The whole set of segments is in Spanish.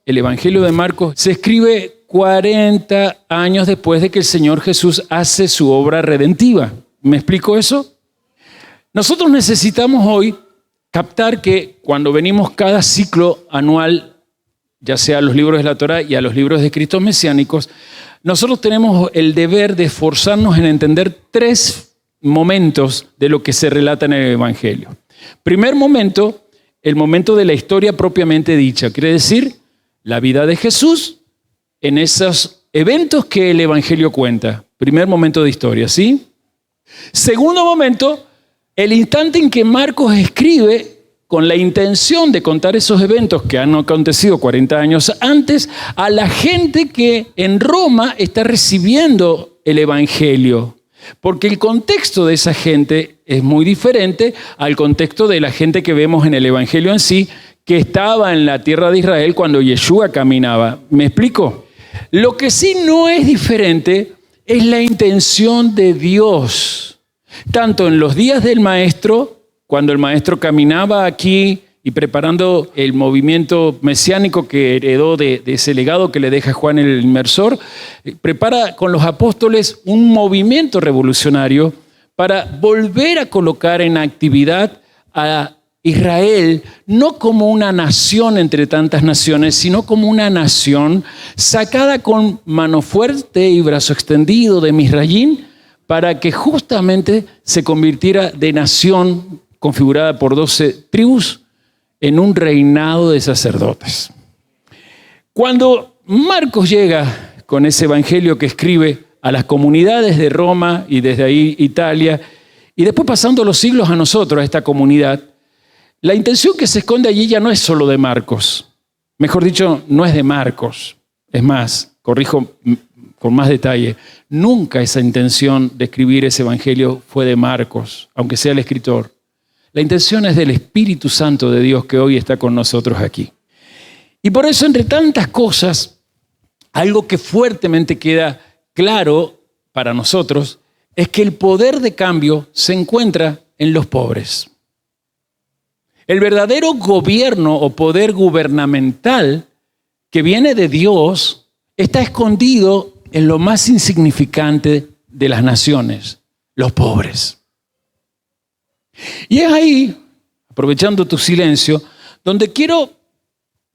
el Evangelio de Marcos, se escribe 40 años después de que el Señor Jesús hace su obra redentiva. ¿Me explico eso? Nosotros necesitamos hoy captar que cuando venimos cada ciclo anual, ya sea a los libros de la Torá y a los libros de Cristos mesiánicos, nosotros tenemos el deber de esforzarnos en entender 3 momentos de lo que se relata en el Evangelio. Primer momento, el momento de la historia propiamente dicha, quiere decir la vida de Jesús en esos eventos que el Evangelio cuenta. Primer momento de historia, ¿sí? Segundo momento, el instante en que Marcos escribe con la intención de contar esos eventos que han acontecido 40 años antes a la gente que en Roma está recibiendo el Evangelio. Porque el contexto de esa gente es muy diferente al contexto de la gente que vemos en el Evangelio en sí, que estaba en la tierra de Israel cuando Yeshua caminaba. ¿Me explico? Lo que sí no es diferente es la intención de Dios. Tanto en los días del Maestro, cuando el Maestro caminaba aquí y preparando el movimiento mesiánico que heredó de ese legado que le deja Juan el Inmersor, prepara con los apóstoles un movimiento revolucionario para volver a colocar en actividad a Israel, no como una nación entre tantas naciones, sino como una nación sacada con mano fuerte y brazo extendido de Misraín, para que justamente se convirtiera de nación configurada por 12 tribus en un reinado de sacerdotes. Cuando Marcos llega con ese evangelio que escribe a las comunidades de Roma y desde ahí Italia, y después pasando los siglos a nosotros, a esta comunidad, la intención que se esconde allí ya no es solo de Marcos. Mejor dicho, no es de Marcos. Es más, corrijo con más detalle, nunca esa intención de escribir ese evangelio fue de Marcos, aunque sea el escritor. La intención es del Espíritu Santo de Dios que hoy está con nosotros aquí. Y por eso, entre tantas cosas, algo que fuertemente queda claro para nosotros es que el poder de cambio se encuentra en los pobres. El verdadero gobierno o poder gubernamental que viene de Dios está escondido en lo más insignificante de las naciones, los pobres. Y es ahí, aprovechando tu silencio, donde quiero,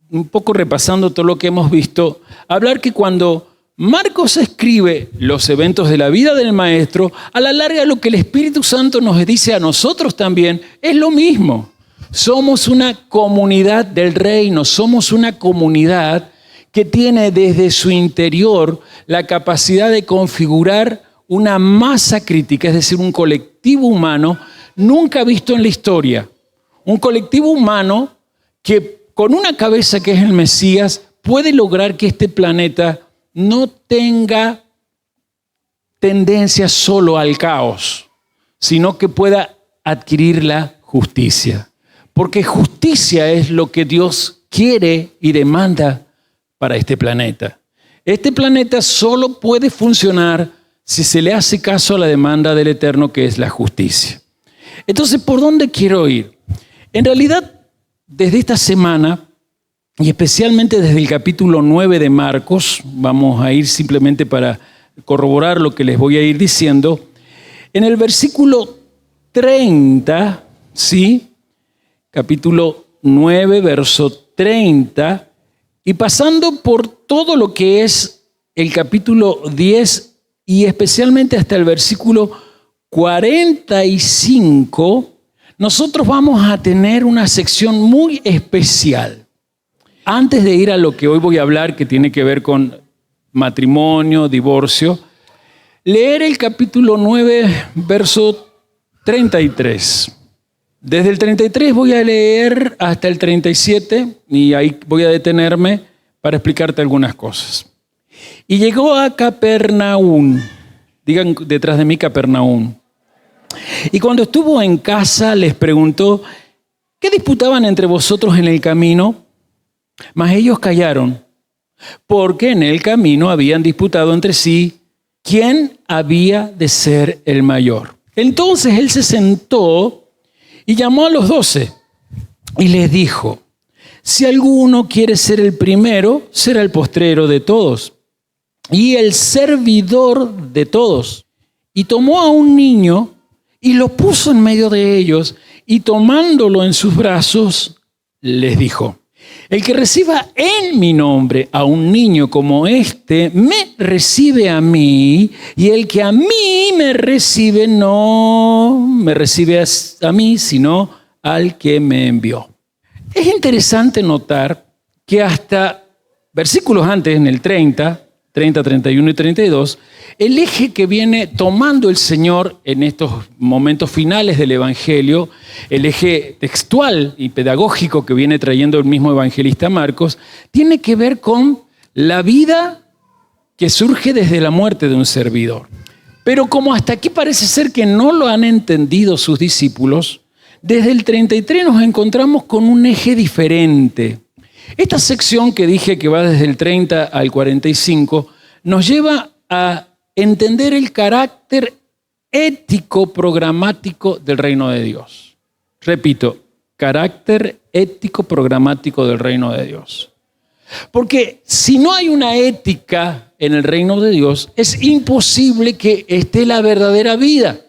un poco repasando todo lo que hemos visto, hablar que cuando Marcos escribe los eventos de la vida del Maestro, a la larga lo que el Espíritu Santo nos dice a nosotros también es lo mismo. Somos una comunidad del reino, somos una comunidad que tiene desde su interior la capacidad de configurar una masa crítica, es decir, un colectivo humano nunca visto en la historia. Un colectivo humano que con una cabeza que es el Mesías puede lograr que este planeta no tenga tendencia solo al caos, sino que pueda adquirir la justicia. Porque justicia es lo que Dios quiere y demanda para este planeta. Este planeta solo puede funcionar si se le hace caso a la demanda del Eterno, que es la justicia. Entonces, ¿por dónde quiero ir? En realidad, desde esta semana, y especialmente desde el capítulo 9 de Marcos, vamos a ir simplemente para corroborar lo que les voy a ir diciendo, en el versículo 30, ¿sí? Capítulo 9, verso 30, y pasando por todo lo que es el capítulo 10 y especialmente hasta el versículo 45, nosotros vamos a tener una sección muy especial. Antes de ir a lo que hoy voy a hablar, que tiene que ver con matrimonio, divorcio, leer el capítulo 9, verso 33. Desde el 33 voy a leer hasta el 37 y ahí voy a detenerme para explicarte algunas cosas. Y llegó a Capernaum, digan detrás de mí Capernaum. Y cuando estuvo en casa les preguntó, ¿qué disputaban entre vosotros en el camino? Mas ellos callaron, porque en el camino habían disputado entre sí quién había de ser el mayor. Entonces él se sentó y llamó a los 12 y les dijo, Si alguno quiere ser el primero, será el postrero de todos y el servidor de todos. Y tomó a un niño y lo puso en medio de ellos, y tomándolo en sus brazos, les dijo: el que reciba en mi nombre a un niño como este, me recibe a mí, y el que a mí me recibe, no me recibe a mí, sino al que me envió. Es interesante notar que hasta versículos antes, en el 30, 31 y 32, el eje que viene tomando el Señor en estos momentos finales del Evangelio, el eje textual y pedagógico que viene trayendo el mismo evangelista Marcos, tiene que ver con la vida que surge desde la muerte de un servidor. Pero como hasta aquí parece ser que no lo han entendido sus discípulos, desde el 33 nos encontramos con un eje diferente. Esta sección que dije que va desde el 30 al 45 nos lleva a entender el carácter ético programático del reino de Dios. Repito, carácter ético programático del reino de Dios. Porque si no hay una ética en el reino de Dios, es imposible que esté la verdadera vida.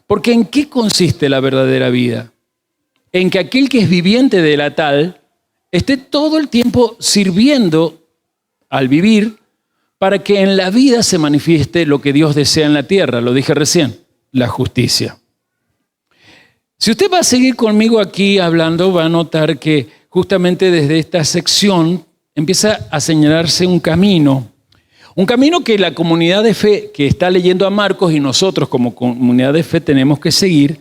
Porque ¿en qué consiste la verdadera vida? En que aquel que es viviente de la tal esté todo el tiempo sirviendo al vivir para que en la vida se manifieste lo que Dios desea en la tierra. Lo dije recién, la justicia. Si usted va a seguir conmigo aquí hablando, va a notar que justamente desde esta sección empieza a señalarse un camino que la comunidad de fe que está leyendo a Marcos y nosotros como comunidad de fe tenemos que seguir,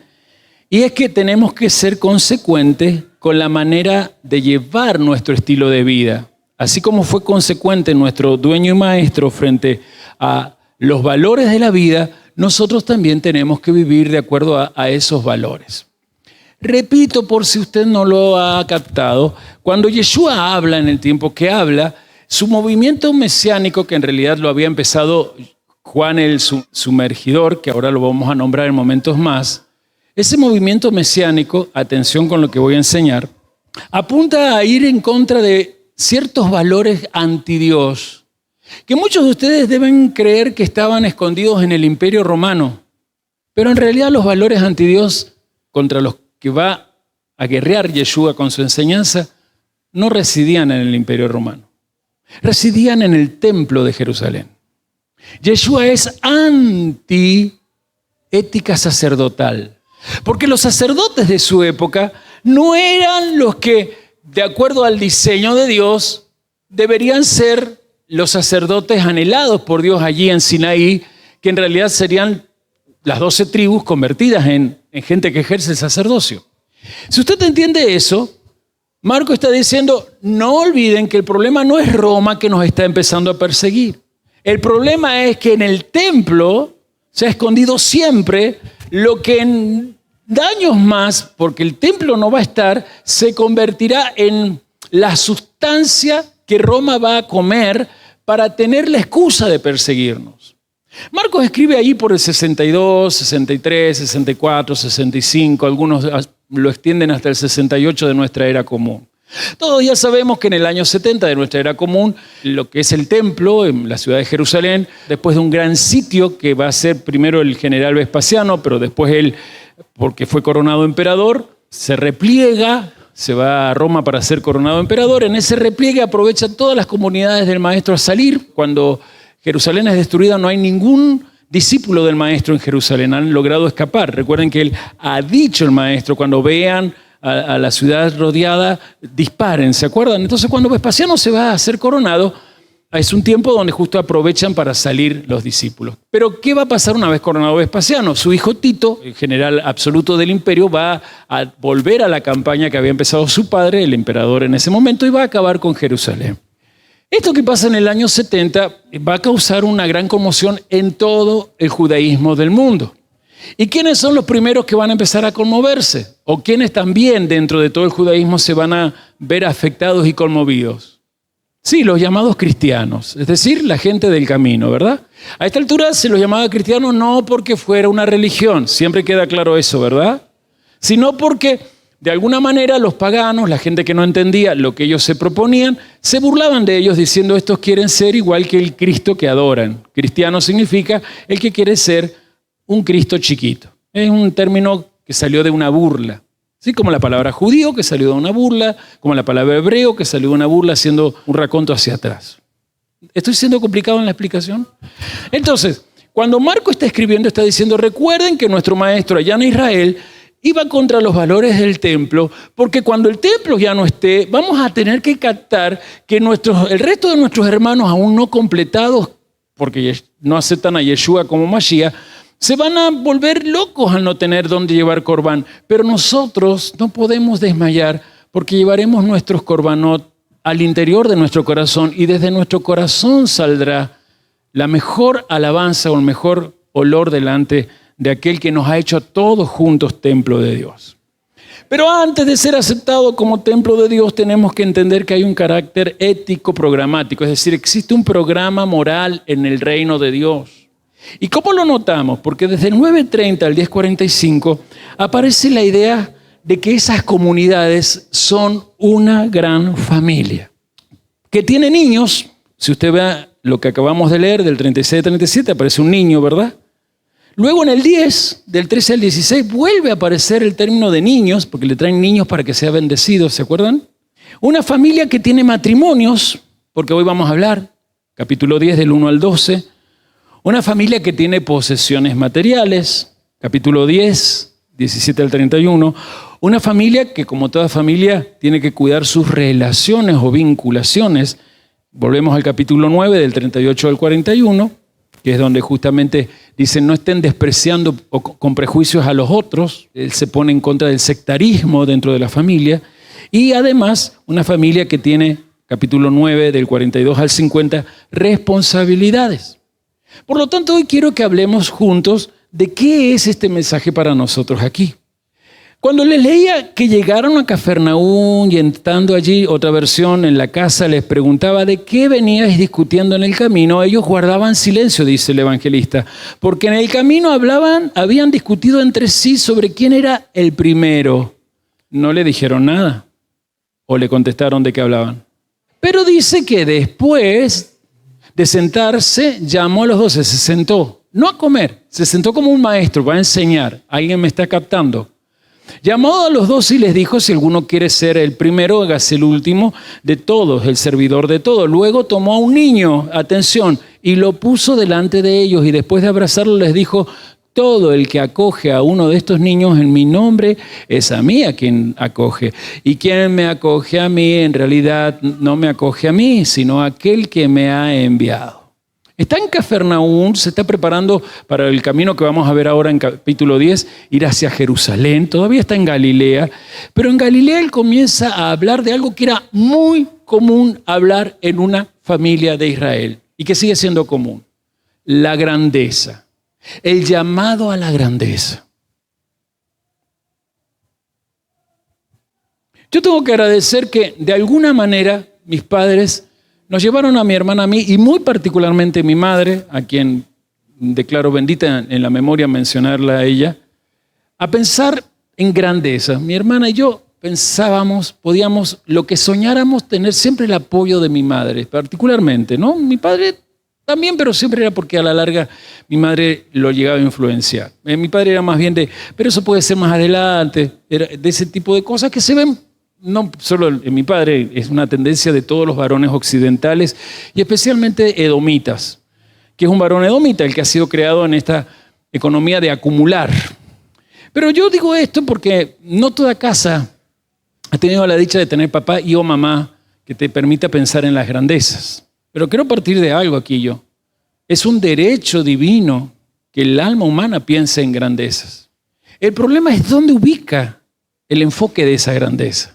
y es que tenemos que ser consecuentes con la manera de llevar nuestro estilo de vida. Así como fue consecuente nuestro dueño y maestro frente a los valores de la vida, nosotros también tenemos que vivir de acuerdo a esos valores. Repito, por si usted no lo ha captado, cuando Yeshua habla en el tiempo que habla, su movimiento mesiánico, que en realidad lo había empezado Juan el Sumergidor, que ahora lo vamos a nombrar en momentos más, ese movimiento mesiánico, atención con lo que voy a enseñar, apunta a ir en contra de ciertos valores anti-Dios, que muchos de ustedes deben creer que estaban escondidos en el Imperio Romano, pero en realidad los valores anti-Dios contra los que va a guerrear Yeshua con su enseñanza no residían en el Imperio Romano, residían en el Templo de Jerusalén. Yeshua es anti-ética sacerdotal, porque los sacerdotes de su época no eran los que, de acuerdo al diseño de Dios, deberían ser los sacerdotes anhelados por Dios allí en Sinaí, que en realidad serían las 12 tribus convertidas en gente que ejerce el sacerdocio. Si usted entiende eso, Marco está diciendo, no olviden que el problema no es Roma que nos está empezando a perseguir. El problema es que en el templo se ha escondido siempre lo que en años más, porque el templo no va a estar, se convertirá en la sustancia que Roma va a comer para tener la excusa de perseguirnos. Marcos escribe ahí por el 62, 63, 64, 65, algunos lo extienden hasta el 68 de nuestra era común. Todos ya sabemos que en el año 70 de nuestra era común, lo que es el templo en la ciudad de Jerusalén, después de un gran sitio que va a ser primero el general Vespasiano, pero después él, porque fue coronado emperador, se repliega, se va a Roma para ser coronado emperador. En ese repliegue aprovechan todas las comunidades del maestro a salir. Cuando Jerusalén es destruida, no hay ningún discípulo del maestro en Jerusalén, han logrado escapar. Recuerden que él ha dicho, el maestro, cuando vean a la ciudad rodeada, disparen, ¿se acuerdan? Entonces cuando Vespasiano se va a ser coronado, es un tiempo donde justo aprovechan para salir los discípulos. Pero ¿qué va a pasar una vez coronado Vespasiano? Su hijo Tito, el general absoluto del imperio, va a volver a la campaña que había empezado su padre, el emperador en ese momento, y va a acabar con Jerusalén. Esto que pasa en el año 70 va a causar una gran conmoción en todo el judaísmo del mundo. ¿Y quiénes son los primeros que van a empezar a conmoverse? ¿O quiénes también dentro de todo el judaísmo se van a ver afectados y conmovidos? Sí, los llamados cristianos, es decir, la gente del camino, ¿verdad? A esta altura se los llamaba cristianos no porque fuera una religión, siempre queda claro eso, ¿verdad? Sino porque De alguna manera los paganos, la gente que no entendía lo que ellos se proponían, se burlaban de ellos diciendo estos quieren ser igual que el Cristo que adoran. Cristiano significa el que quiere ser un Cristo chiquito. Es un término que salió de una burla. ¿Sí? Como la palabra judío que salió de una burla, como la palabra hebreo que salió de una burla haciendo un raconto hacia atrás. ¿Estoy siendo complicado en la explicación? Entonces, cuando Marco está escribiendo, está diciendo, recuerden que nuestro maestro allá en Israel iba contra los valores del templo, porque cuando el templo ya no esté, vamos a tener que captar que el resto de nuestros hermanos aún no completados, porque no aceptan a Yeshua como Mashiach, se van a volver locos al no tener dónde llevar corbán. Pero nosotros no podemos desmayar, porque llevaremos nuestros corbanot al interior de nuestro corazón, y desde nuestro corazón saldrá la mejor alabanza o el mejor olor delante de aquel que nos ha hecho a todos juntos templo de Dios. Pero antes de ser aceptado como templo de Dios, tenemos que entender que hay un carácter ético programático, es decir, existe un programa moral en el reino de Dios. ¿Y cómo lo notamos? Porque desde el 9:30 al 10:45 aparece la idea de que esas comunidades son una gran familia, que tiene niños. Si usted ve lo que acabamos de leer del 36 al 37, aparece un niño, ¿verdad? Luego en el 10, del 13 al 16, vuelve a aparecer el término de niños, porque le traen niños para que sea bendecido, ¿se acuerdan? Una familia que tiene matrimonios, porque hoy vamos a hablar, capítulo 10 del 1 al 12. Una familia que tiene posesiones materiales, capítulo 10, 17 al 31. Una familia que, como toda familia, tiene que cuidar sus relaciones o vinculaciones. Volvemos al capítulo 9, del 38 al 41, que es donde justamente dicen no estén despreciando o con prejuicios a los otros. Él se pone en contra del sectarismo dentro de la familia. Y además, una familia que tiene, capítulo 9, del 42 al 50, responsabilidades. Por lo tanto, hoy quiero que hablemos juntos de qué es este mensaje para nosotros aquí. Cuando les leía que llegaron a Cafarnaúm y estando allí, otra versión en la casa les preguntaba de qué veníais discutiendo en el camino, ellos guardaban silencio, dice el evangelista, porque en el camino habían discutido entre sí sobre quién era el primero. No le dijeron nada o le contestaron de qué hablaban. Pero dice que después de sentarse, llamó a los 12, se sentó, no a comer, se sentó como un maestro, va a enseñar, alguien me está captando. Llamó a los 12 y les dijo, si alguno quiere ser el primero, hágase el último de todos, el servidor de todos. Luego tomó a un niño, atención, y lo puso delante de ellos, y después de abrazarlo les dijo, todo el que acoge a uno de estos niños en mi nombre, es a mí a quien acoge. Y quien me acoge a mí, en realidad no me acoge a mí, sino a aquel que me ha enviado. Está en Cafarnaúm, se está preparando para el camino que vamos a ver ahora en capítulo 10, ir hacia Jerusalén. Todavía está en Galilea, pero en Galilea él comienza a hablar de algo que era muy común hablar en una familia de Israel y que sigue siendo común: la grandeza. El llamado a la grandeza. Yo tengo que agradecer que de alguna manera mis padres nos llevaron a mi hermana, a mí y muy particularmente mi madre, a quien declaro bendita en la memoria mencionarla a ella, a pensar en grandeza. Mi hermana y yo pensábamos, podíamos, lo que soñáramos, tener siempre el apoyo de mi madre, particularmente, ¿no? Mi padre también, pero siempre era porque a la larga mi madre lo llegaba a influenciar. Mi padre era más bien pero eso puede ser más adelante, era de ese tipo de cosas que se ven, no solo en mi padre, es una tendencia de todos los varones occidentales y especialmente edomitas, que es un varón edomita, el que ha sido creado en esta economía de acumular. Pero yo digo esto porque no toda casa ha tenido la dicha de tener papá y o mamá que te permita pensar en las grandezas. Pero quiero partir de algo aquí yo. Es un derecho divino que el alma humana piense en grandezas. El problema es dónde ubica el enfoque de esa grandeza.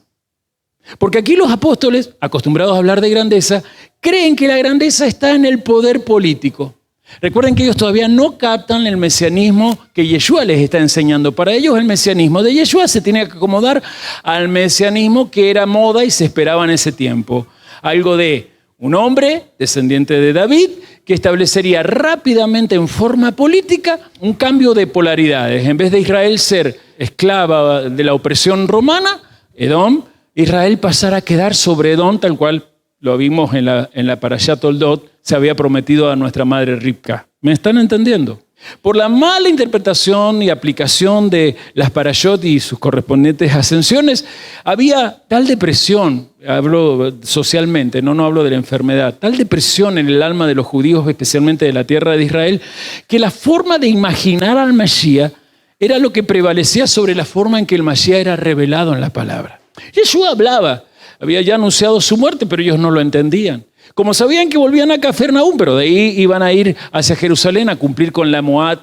Porque aquí los apóstoles, acostumbrados a hablar de grandeza, creen que la grandeza está en el poder político. Recuerden que ellos todavía no captan el mesianismo que Yeshua les está enseñando. Para ellos el mesianismo de Yeshua se tiene que acomodar al mesianismo que era moda y se esperaba en ese tiempo. Algo de un hombre descendiente de David que establecería rápidamente en forma política un cambio de polaridades. En vez de Israel ser esclava de la opresión romana, Edom, Israel pasara a quedar sobre Edom, tal cual lo vimos en la Parashá Toldot, se había prometido a nuestra madre Ribka. ¿Me están entendiendo? Por la mala interpretación y aplicación de las parashot y sus correspondientes ascensiones, había tal depresión, hablo socialmente, no hablo de la enfermedad, tal depresión en el alma de los judíos, especialmente de la tierra de Israel, que la forma de imaginar al Mashiach era lo que prevalecía sobre la forma en que el Mashiach era revelado en la palabra. Yeshua hablaba, había ya anunciado su muerte, pero ellos no lo entendían. Como sabían que volvían a Cafarnaúm, pero de ahí iban a ir hacia Jerusalén a cumplir con el Moed,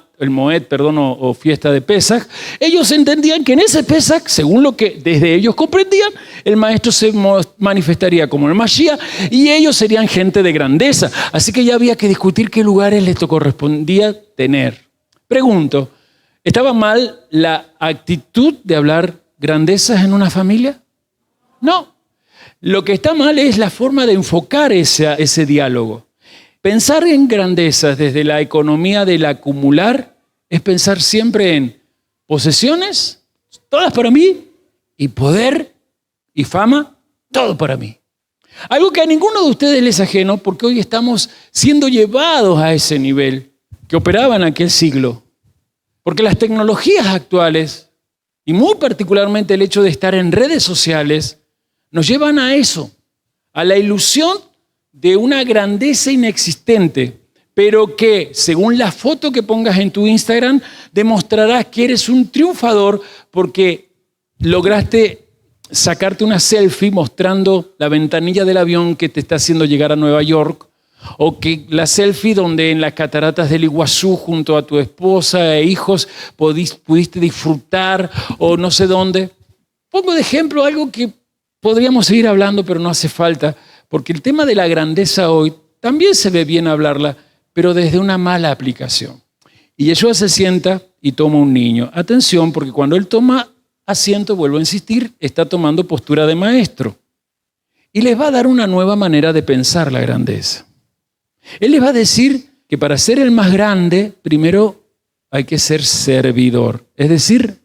o fiesta de Pesaj, ellos entendían que en ese Pesaj, según lo que desde ellos comprendían, el Maestro se manifestaría como el Mashiach y ellos serían gente de grandeza. Así que ya había que discutir qué lugares les correspondía tener. Pregunto, ¿estaba mal la actitud de hablar grandezas en una familia? No. Lo que está mal es la forma de enfocar ese diálogo. Pensar en grandezas desde la economía del acumular es pensar siempre en posesiones, todas para mí, y poder y fama, todo para mí. Algo que a ninguno de ustedes les es ajeno, porque hoy estamos siendo llevados a ese nivel que operaba en aquel siglo. Porque las tecnologías actuales, y muy particularmente el hecho de estar en redes sociales, nos llevan a eso, a la ilusión de una grandeza inexistente, pero que, según la foto que pongas en tu Instagram, demostrarás que eres un triunfador porque lograste sacarte una selfie mostrando la ventanilla del avión que te está haciendo llegar a Nueva York, o que la selfie donde en las cataratas del Iguazú junto a tu esposa e hijos pudiste disfrutar, o no sé dónde. Pongo de ejemplo algo que podríamos seguir hablando, pero no hace falta, porque el tema de la grandeza hoy también se ve bien hablarla, pero desde una mala aplicación. Y Yeshua se sienta y toma un niño. Atención, porque cuando él toma asiento, vuelvo a insistir, está tomando postura de maestro. Y les va a dar una nueva manera de pensar la grandeza. Él les va a decir que para ser el más grande, primero hay que ser servidor, es decir,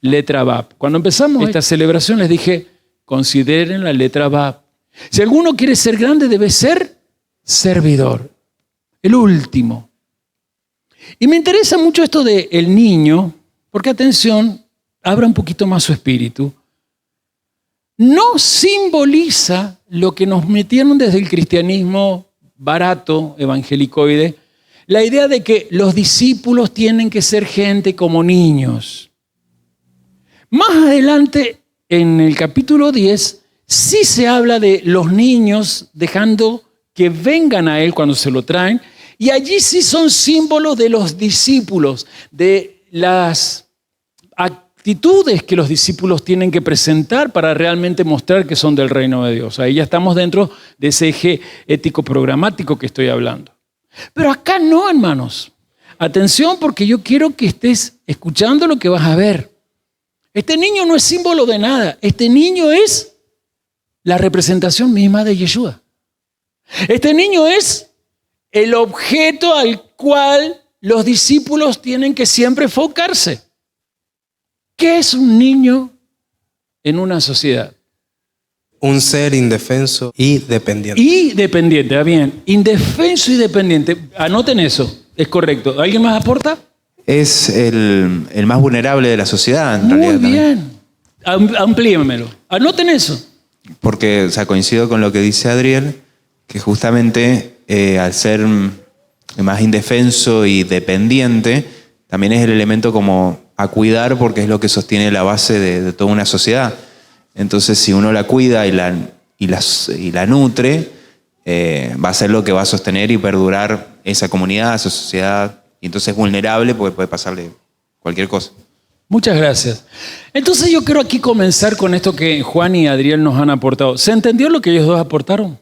letra Bab. Cuando empezamos esta celebración les dije, consideren la letra Bab. Si alguno quiere ser grande, debe ser servidor. El último. Y me interesa mucho esto de el niño, porque atención, abra un poquito más su espíritu. No simboliza lo que nos metieron desde el cristianismo barato, evangelicoide, la idea de que los discípulos tienen que ser gente como niños. Más adelante, en el capítulo 10, sí se habla de los niños dejando que vengan a él cuando se lo traen, y allí sí son símbolos de los discípulos, de las actitudes que los discípulos tienen que presentar para realmente mostrar que son del reino de Dios. Ahí ya estamos dentro de ese eje ético programático que estoy hablando. Pero acá no, hermanos. Atención, porque yo quiero que estés escuchando lo que vas a ver. Este niño no es símbolo de nada. Este niño es la representación misma de Yeshua. Este niño es el objeto al cual los discípulos tienen que siempre enfocarse. ¿Qué es un niño en una sociedad? Un ser indefenso y dependiente. Y dependiente, bien. Indefenso y dependiente. Anoten eso, es correcto. ¿Alguien más aporta? Es el más vulnerable de la sociedad, en realidad. Muy bien. Amplíemelo. Anoten eso. Porque, o sea, coincido con lo que dice Adriel, que justamente al ser más indefenso y dependiente, también es el elemento como a cuidar, porque es lo que sostiene la base de toda una sociedad. Entonces, si uno la cuida y la nutre, va a ser lo que va a sostener y perdurar esa comunidad, esa sociedad. Y entonces es vulnerable porque puede pasarle cualquier cosa. Muchas gracias. Entonces yo quiero aquí comenzar con esto que Juan y Adriel nos han aportado. ¿Se entendió lo que ellos dos aportaron?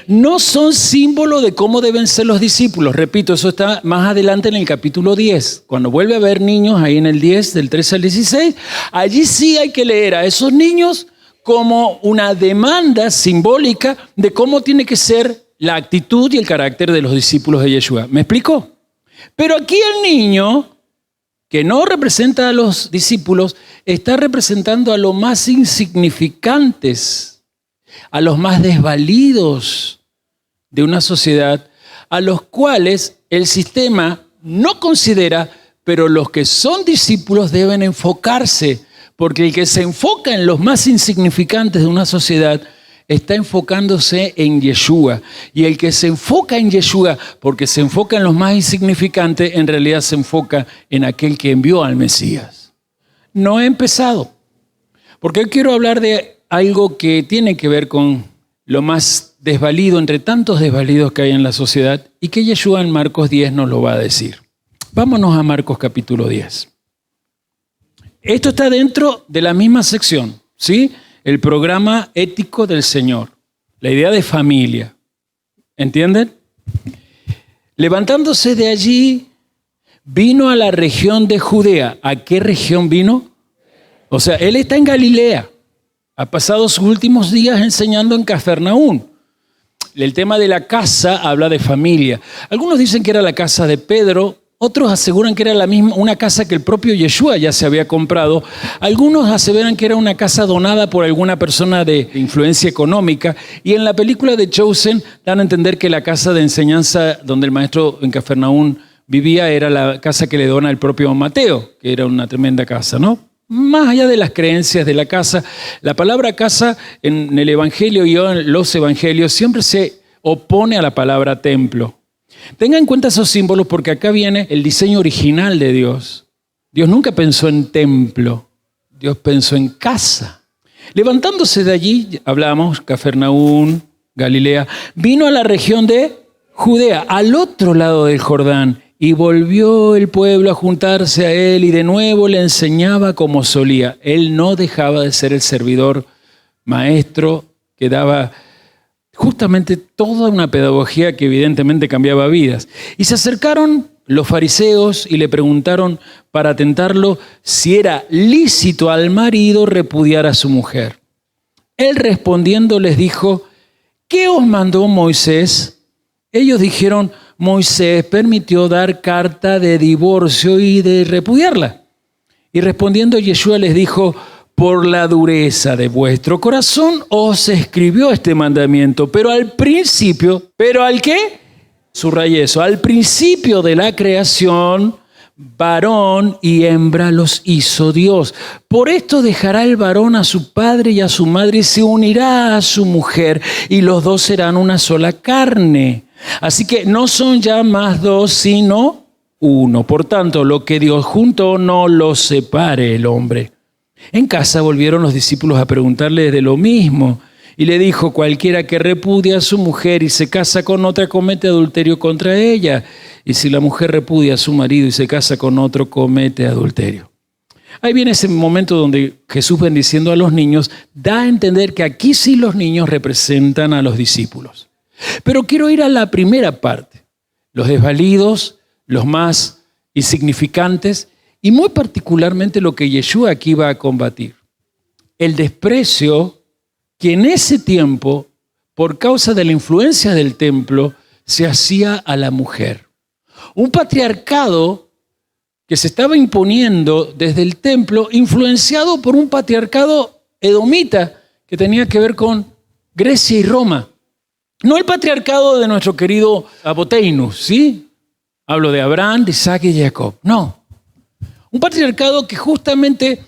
No son símbolo de cómo deben ser los discípulos. Repito, eso está más adelante en el capítulo 10. Cuando vuelve a haber niños, ahí en el 10, del 13 al 16, allí sí hay que leer a esos niños como una demanda simbólica de cómo tiene que ser la actitud y el carácter de los discípulos de Yeshua. ¿Me explico? Pero aquí el niño que no representa a los discípulos, está representando a los más insignificantes, a los más desvalidos de una sociedad, a los cuales el sistema no considera, pero los que son discípulos deben enfocarse, porque el que se enfoca en los más insignificantes de una sociedad está enfocándose en Yeshua. Y el que se enfoca en Yeshua, porque se enfoca en los más insignificantes, en realidad se enfoca en aquel que envió al Mesías. No he empezado, porque hoy quiero hablar de algo que tiene que ver con lo más desvalido, entre tantos desvalidos que hay en la sociedad, y que Yeshua en Marcos 10 nos lo va a decir. Vámonos a Marcos capítulo 10. Esto está dentro de la misma sección, ¿sí? El programa ético del Señor, la idea de familia. ¿Entienden? Levantándose de allí, vino a la región de Judea. ¿A qué región vino? O sea, él está en Galilea. Ha pasado sus últimos días enseñando en Cafarnaúm. El tema de la casa habla de familia. Algunos dicen que era la casa de Pedro, otros aseguran que era la misma, una casa que el propio Yeshua ya se había comprado. Algunos aseveran que era una casa donada por alguna persona de influencia económica. Y en la película de Chosen dan a entender que la casa de enseñanza donde el maestro en Cafarnaúm vivía era la casa que le dona el propio Mateo, que era una tremenda casa, ¿no? Más allá de las creencias de la casa, la palabra casa en el Evangelio y en los Evangelios siempre se opone a la palabra templo. Tengan en cuenta esos símbolos porque acá viene el diseño original de Dios. Dios nunca pensó en templo, Dios pensó en casa. Levantándose de allí, hablamos, Cafarnaúm, Galilea, vino a la región de Judea, al otro lado del Jordán, y volvió el pueblo a juntarse a él y de nuevo le enseñaba como solía. Él no dejaba de ser el servidor maestro que daba justamente toda una pedagogía que evidentemente cambiaba vidas. Y se acercaron los fariseos y le preguntaron para tentarlo si era lícito al marido repudiar a su mujer. Él respondiendo les dijo, ¿qué os mandó Moisés? Ellos dijeron, Moisés permitió dar carta de divorcio y de repudiarla. Y respondiendo Yeshua les dijo, por la dureza de vuestro corazón os escribió este mandamiento, pero al principio, ¿pero al qué? Subrayé eso, al principio de la creación, varón y hembra los hizo Dios. Por esto dejará el varón a su padre y a su madre y se unirá a su mujer y los dos serán una sola carne. Así que no son ya más dos, sino uno. Por tanto, lo que Dios juntó no lo separe el hombre. En casa volvieron los discípulos a preguntarle de lo mismo. Y le dijo, cualquiera que repudia a su mujer y se casa con otra, comete adulterio contra ella. Y si la mujer repudia a su marido y se casa con otro, comete adulterio. Ahí viene ese momento donde Jesús, bendiciendo a los niños, da a entender que aquí sí los niños representan a los discípulos. Pero quiero ir a la primera parte, los desvalidos, los más insignificantes y muy particularmente lo que Yeshua aquí va a combatir. El desprecio que en ese tiempo, por causa de la influencia del templo, se hacía a la mujer. Un patriarcado que se estaba imponiendo desde el templo, influenciado por un patriarcado edomita que tenía que ver con Grecia y Roma. No el patriarcado de nuestro querido Aboteinus, ¿sí? Hablo de Abraham, de Isaac y Jacob. No. Un patriarcado que justamente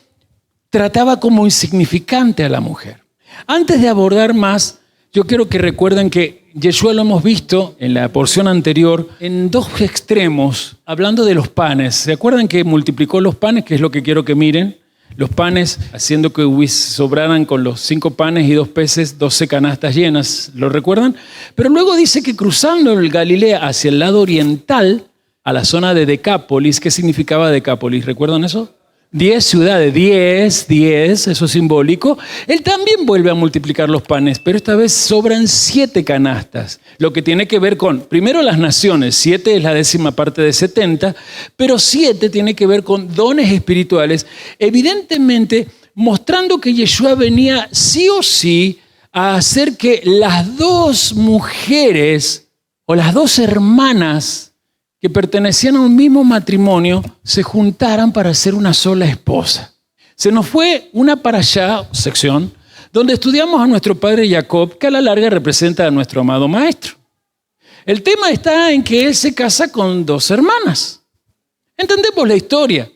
trataba como insignificante a la mujer. Antes de abordar más, yo quiero que recuerden que Yeshua lo hemos visto en la porción anterior en dos extremos, hablando de los panes. ¿Se acuerdan que multiplicó los panes? Que es lo que quiero que miren. Los panes, haciendo que sobraran con los 5 panes y 2 peces, 12 canastas llenas. ¿Lo recuerdan? Pero luego dice que cruzando el Galilea hacia el lado oriental, a la zona de Decápolis. ¿Qué significaba Decápolis? ¿Recuerdan eso? 10 ciudades, 10, eso es simbólico. Él también vuelve a multiplicar los panes, pero esta vez sobran 7 canastas. Lo que tiene que ver con, primero, las naciones. 7 es la 10ª parte de 70, pero 7 tiene que ver con dones espirituales, evidentemente mostrando que Yeshua venía sí o sí a hacer que las 2 mujeres o las 2 hermanas que pertenecían a un mismo matrimonio se juntaran para ser una sola esposa. Se nos fue una parashá, sección, donde estudiamos a nuestro padre Jacob, que a la larga representa a nuestro amado maestro. El tema está en que él se casa con 2 hermanas. Entendemos la historia.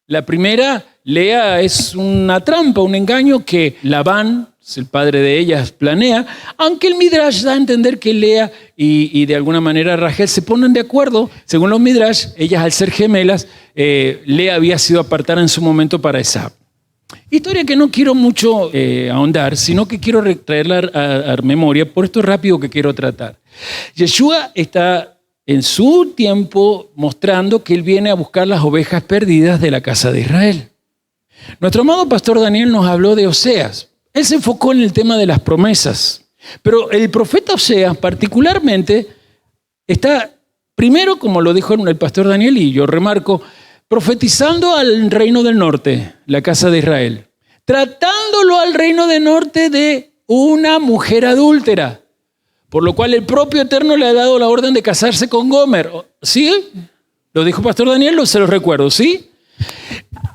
La primera, Lea, es una trampa, un engaño que Labán, el padre de ellas, planea, aunque el Midrash da a entender que Lea y de alguna manera Rachel se ponen de acuerdo. Según los Midrash, ellas al ser gemelas, Lea había sido apartada en su momento para Esab. Historia que no quiero mucho ahondar, sino que quiero traerla a memoria por esto rápido que quiero tratar. Yeshua está en su tiempo mostrando que él viene a buscar las ovejas perdidas de la casa de Israel. Nuestro amado pastor Daniel nos habló de Oseas. Él se enfocó en el tema de las promesas, pero el profeta Oseas particularmente está primero, como lo dijo el pastor Daniel, y yo remarco, profetizando al reino del norte, la casa de Israel, tratándolo al reino del norte de una mujer adúltera, por lo cual el propio Eterno le ha dado la orden de casarse con Gomer. ¿Sí? Lo dijo pastor Daniel, se lo recuerdo, ¿sí?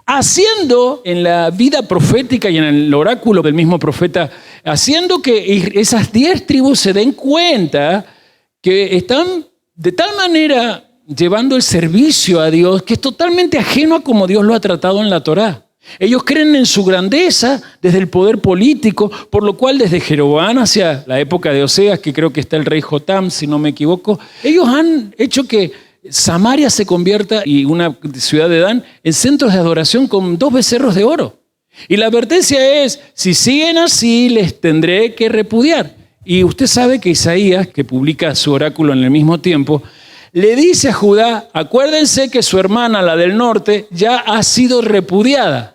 Haciendo en la vida profética y en el oráculo del mismo profeta, haciendo que esas 10 tribus se den cuenta que están de tal manera llevando el servicio a Dios que es totalmente ajeno a como Dios lo ha tratado en la Torá. Ellos creen en su grandeza desde el poder político, por lo cual desde Jeroboam hacia la época de Oseas, que creo que está el rey Jotam, si no me equivoco, ellos han hecho que Samaria se convierta, y una ciudad de Dan, en centros de adoración con 2 becerros de oro. Y la advertencia es, si siguen así, les tendré que repudiar. Y usted sabe que Isaías, que publica su oráculo en el mismo tiempo, le dice a Judá, acuérdense que su hermana, la del norte, ya ha sido repudiada.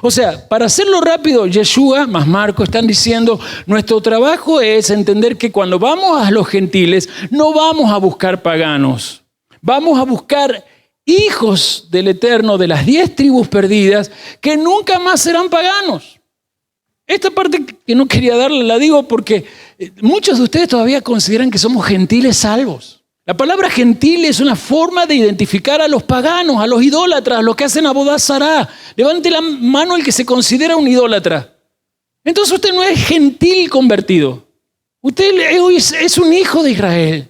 O sea, para hacerlo rápido, Yeshua más Marco están diciendo, nuestro trabajo es entender que cuando vamos a los gentiles, no vamos a buscar paganos. Vamos a buscar hijos del Eterno, de las 10 tribus perdidas, que nunca más serán paganos. Esta parte que no quería darle la digo porque muchos de ustedes todavía consideran que somos gentiles salvos. La palabra gentil es una forma de identificar a los paganos, a los idólatras, a los que hacen abodá zará. Levante la mano el que se considera un idólatra. Entonces usted no es gentil convertido. Usted es un hijo de Israel.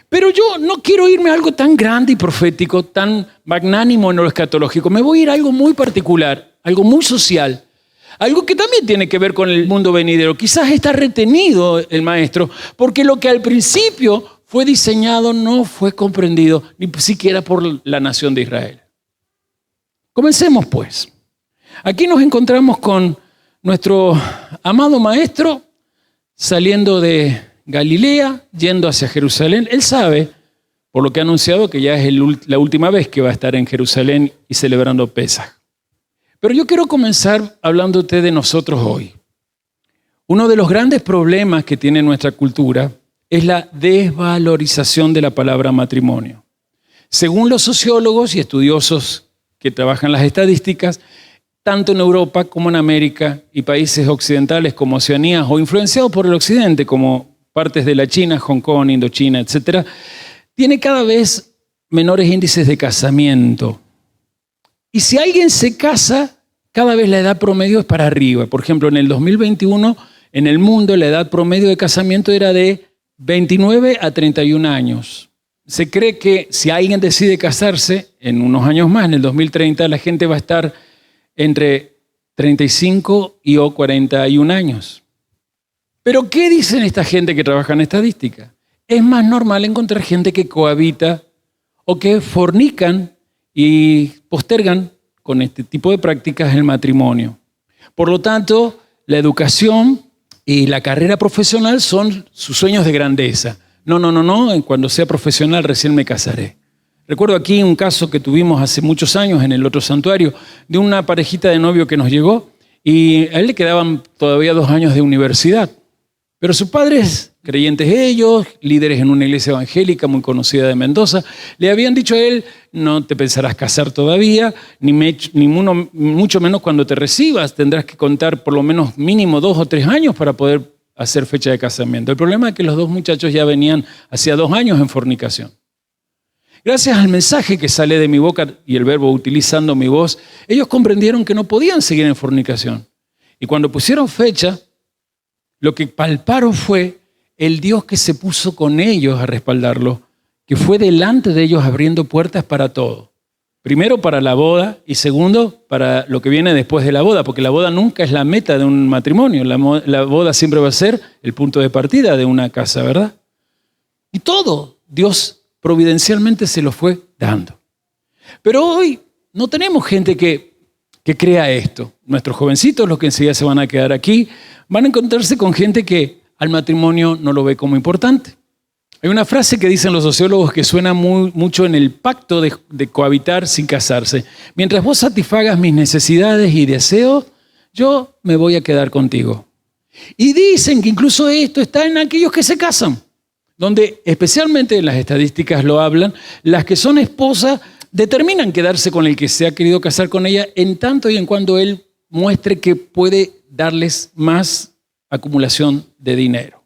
Pero yo no quiero irme a algo tan grande y profético, tan magnánimo en lo escatológico. Me voy a ir a algo muy particular, algo muy social. Algo que también tiene que ver con el mundo venidero. Quizás está retenido el maestro, porque lo que al principio fue diseñado no fue comprendido ni siquiera por la nación de Israel. Comencemos pues. Aquí nos encontramos con nuestro amado maestro saliendo de Galilea, yendo hacia Jerusalén. Él sabe, por lo que ha anunciado, que ya es la última vez que va a estar en Jerusalén y celebrando Pesaj. Pero yo quiero comenzar hablándote de nosotros hoy. Uno de los grandes problemas que tiene nuestra cultura es la desvalorización de la palabra matrimonio. Según los sociólogos y estudiosos que trabajan las estadísticas, tanto en Europa como en América y países occidentales como Oceanía o influenciados por el occidente como partes de la China, Hong Kong, Indochina, etc., tiene cada vez menores índices de casamiento. Y si alguien se casa, cada vez la edad promedio es para arriba. Por ejemplo, en el 2021, en el mundo, la edad promedio de casamiento era de 29 a 31 años. Se cree que si alguien decide casarse en unos años más, en el 2030, la gente va a estar entre 35 y 41 años. Pero ¿qué dicen esta gente que trabaja en estadística? Es más normal encontrar gente que cohabita o que fornican y postergan con este tipo de prácticas el matrimonio. Por lo tanto, la educación y la carrera profesional son sus sueños de grandeza. No, cuando sea profesional recién me casaré. Recuerdo aquí un caso que tuvimos hace muchos años en el otro santuario de una parejita de novio que nos llegó y a él le quedaban todavía 2 años de universidad. Pero sus padres, creyentes ellos, líderes en una iglesia evangélica muy conocida de Mendoza, le habían dicho a él, no te pensarás casar todavía, ni mucho menos cuando te recibas, tendrás que contar por lo menos mínimo 2 o 3 años para poder hacer fecha de casamiento. El problema es que los 2 muchachos ya venían hacía 2 años en fornicación. Gracias al mensaje que sale de mi boca y el verbo utilizando mi voz, ellos comprendieron que no podían seguir en fornicación. Y cuando pusieron fecha, lo que palparon fue el Dios que se puso con ellos a respaldarlo, que fue delante de ellos abriendo puertas para todo. Primero para la boda y segundo para lo que viene después de la boda, porque la boda nunca es la meta de un matrimonio. La boda siempre va a ser el punto de partida de una casa, ¿verdad? Y todo Dios providencialmente se lo fue dando. Pero hoy no tenemos gente que crea esto. Nuestros jovencitos, los que enseguida se van a quedar aquí, van a encontrarse con gente que al matrimonio no lo ve como importante. Hay una frase que dicen los sociólogos que suena mucho en el pacto de cohabitar sin casarse. Mientras vos satisfagas mis necesidades y deseos, yo me voy a quedar contigo. Y dicen que incluso esto está en aquellos que se casan, donde especialmente las estadísticas lo hablan, las que son esposas determinan quedarse con el que se ha querido casar con ella en tanto y en cuando él muestre que puede darles más acumulación de dinero.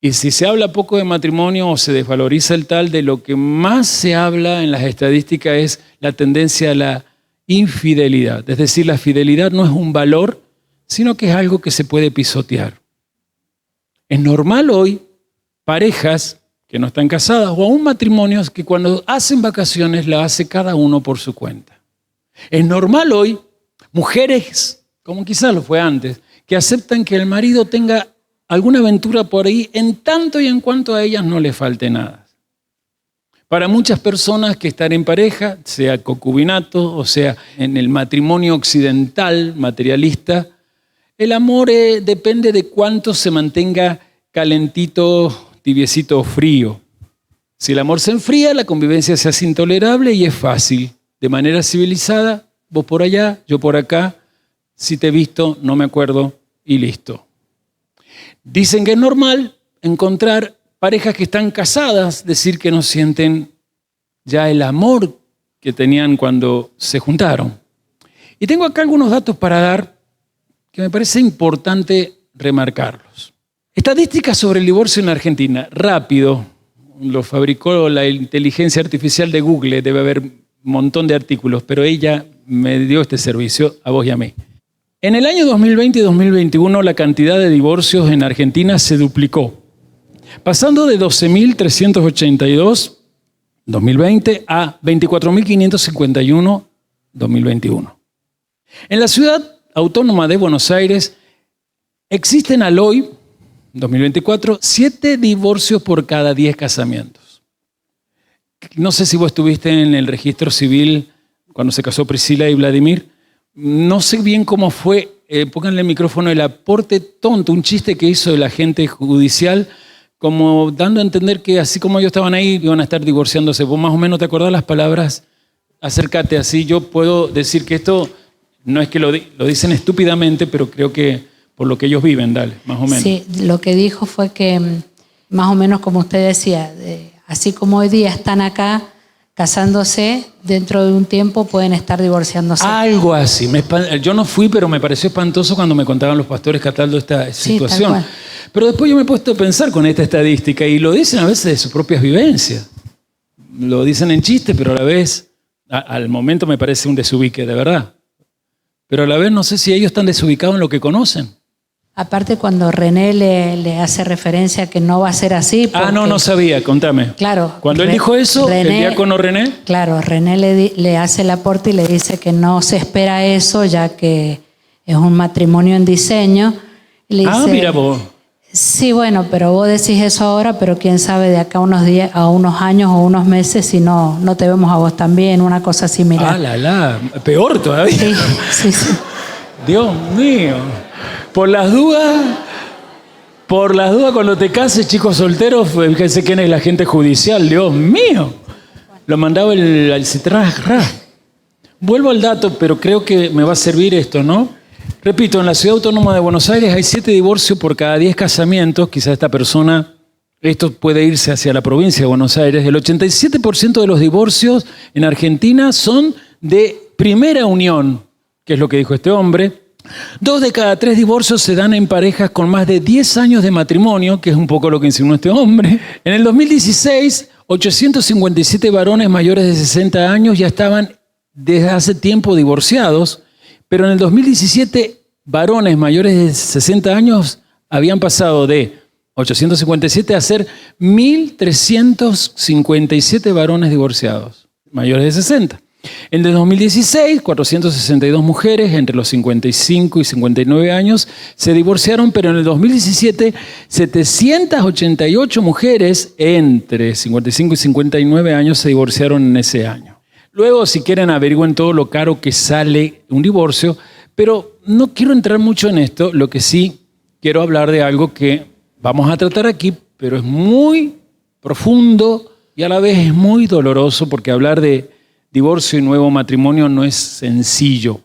Y si se habla poco de matrimonio o se desvaloriza el tal, de lo que más se habla en las estadísticas es la tendencia a la infidelidad. Es decir, la fidelidad no es un valor, sino que es algo que se puede pisotear. Es normal hoy parejas que no están casadas o aún matrimonios que cuando hacen vacaciones la hace cada uno por su cuenta. Es normal hoy mujeres, como quizás lo fue antes, que aceptan que el marido tenga alguna aventura por ahí en tanto y en cuanto a ellas no le falte nada. Para muchas personas que estar en pareja, sea concubinato o sea en el matrimonio occidental, materialista, el amor depende de cuánto se mantenga calentito, tibiecito o frío. Si el amor se enfría, la convivencia se hace intolerable y es fácil. De manera civilizada, vos por allá, yo por acá, si te he visto, no me acuerdo y listo. Dicen que es normal encontrar parejas que están casadas, decir que no sienten ya el amor que tenían cuando se juntaron. Y tengo acá algunos datos para dar que me parece importante remarcarlos. Estadísticas sobre el divorcio en Argentina. Rápido, lo fabricó la inteligencia artificial de Google, debe haber un montón de artículos, pero ella me dio este servicio a vos y a mí. En el año 2020 y 2021 la cantidad de divorcios en Argentina se duplicó, pasando de 12.382 2020 a 24.551 2021. En la ciudad autónoma de Buenos Aires existen al hoy, 2024, 7 divorcios por cada 10 casamientos. No sé si vos estuviste en el registro civil cuando se casó Priscila y Vladimir. No sé bien cómo fue, pónganle el micrófono, el aporte tonto, un chiste que hizo el agente judicial, como dando a entender que así como ellos estaban ahí, iban a estar divorciándose. ¿Vos más o menos te acordás las palabras? Acércate así. Yo puedo decir que esto no es que lo dicen estúpidamente, pero creo que por lo que ellos viven, dale, más o menos. Sí, lo que dijo fue que, más o menos como usted decía, así como hoy día están acá, casándose, dentro de un tiempo pueden estar divorciándose. Algo así. Yo no fui, pero me pareció espantoso cuando me contaban los pastores Cataldo esta situación. Tal cual. Pero después yo me he puesto a pensar con esta estadística y lo dicen a veces de sus propias vivencias. Lo dicen en chiste, pero a la vez, al momento me parece un desubique, de verdad. Pero a la vez no sé si ellos están desubicados en lo que conocen. Aparte, cuando René le hace referencia que no va a ser así. Porque, no sabía, contame. Claro. Cuando él dijo eso, el diácono René. Claro, René le hace el aporte y le dice que no se espera eso, ya que es un matrimonio en diseño. Y le dice, mira vos. Sí, bueno, pero vos decís eso ahora, pero quién sabe de acá a unos días, a unos años o unos meses si no te vemos a vos también, una cosa similar. Peor todavía. Sí. Dios mío. Por las dudas, cuando te cases, chicos solteros, fíjense quién es la agente judicial. Dios mío. Lo mandaba el Citraj. Vuelvo al dato, pero creo que me va a servir esto, ¿no? Repito, en la Ciudad Autónoma de Buenos Aires hay 7 divorcios por cada 10 casamientos. Quizás esta persona, esto puede irse hacia la provincia de Buenos Aires. El 87% de los divorcios en Argentina son de primera unión, que es lo que dijo este hombre. 2 de cada 3 divorcios se dan en parejas con más de 10 años de matrimonio, que es un poco lo que insinuó este hombre. En el 2016, 857 varones mayores de 60 años ya estaban desde hace tiempo divorciados, pero en el 2017 varones mayores de 60 años habían pasado de 857 a ser 1.357 varones divorciados, mayores de 60. En el 2016, 462 mujeres entre los 55 y 59 años se divorciaron, pero en el 2017, 788 mujeres entre 55 y 59 años se divorciaron en ese año. Luego, si quieren, averigüen todo lo caro que sale un divorcio, pero no quiero entrar mucho en esto. Lo que sí quiero hablar de algo que vamos a tratar aquí, pero es muy profundo y a la vez es muy doloroso, porque hablar de divorcio y nuevo matrimonio no es sencillo.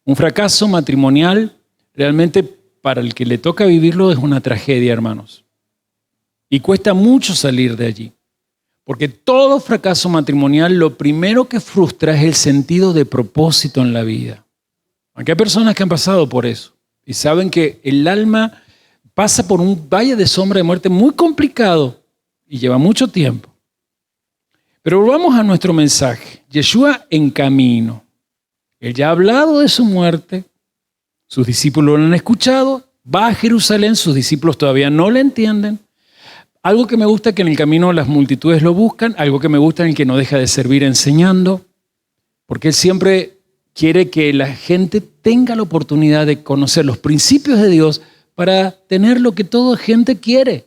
Un fracaso matrimonial realmente para el que le toca vivirlo es una tragedia, hermanos. Y cuesta mucho salir de allí. Porque todo fracaso matrimonial lo primero que frustra es el sentido de propósito en la vida. Aquí hay personas que han pasado por eso y saben que el alma pasa por un valle de sombra de muerte muy complicado y lleva mucho tiempo. Pero volvamos a nuestro mensaje. Yeshua en camino. Él ya ha hablado de su muerte. Sus discípulos lo han escuchado. Va a Jerusalén. Sus discípulos todavía no le entienden. Algo que me gusta es que en el camino las multitudes lo buscan. Algo que me gusta es el que no deja de servir enseñando. Porque él siempre quiere que la gente tenga la oportunidad de conocer los principios de Dios para tener lo que toda gente quiere.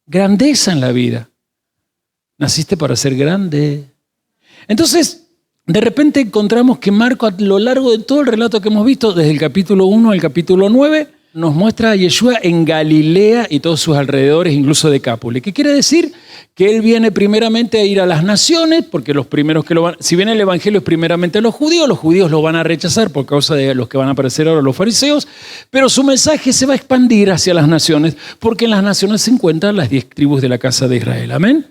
Grandeza en la vida. Naciste para ser grande. Entonces, de repente encontramos que Marco, a lo largo de todo el relato que hemos visto, desde el capítulo 1 al capítulo 9, nos muestra a Yeshua en Galilea y todos sus alrededores, incluso Decápolis. ¿Qué quiere decir? Que él viene primeramente a ir a las naciones, porque los primeros que lo van... Si bien el evangelio es primeramente a los judíos lo van a rechazar por causa de los que van a aparecer ahora, los fariseos, pero su mensaje se va a expandir hacia las naciones, porque en las naciones se encuentran las 10 tribus de la casa de Israel. Amén.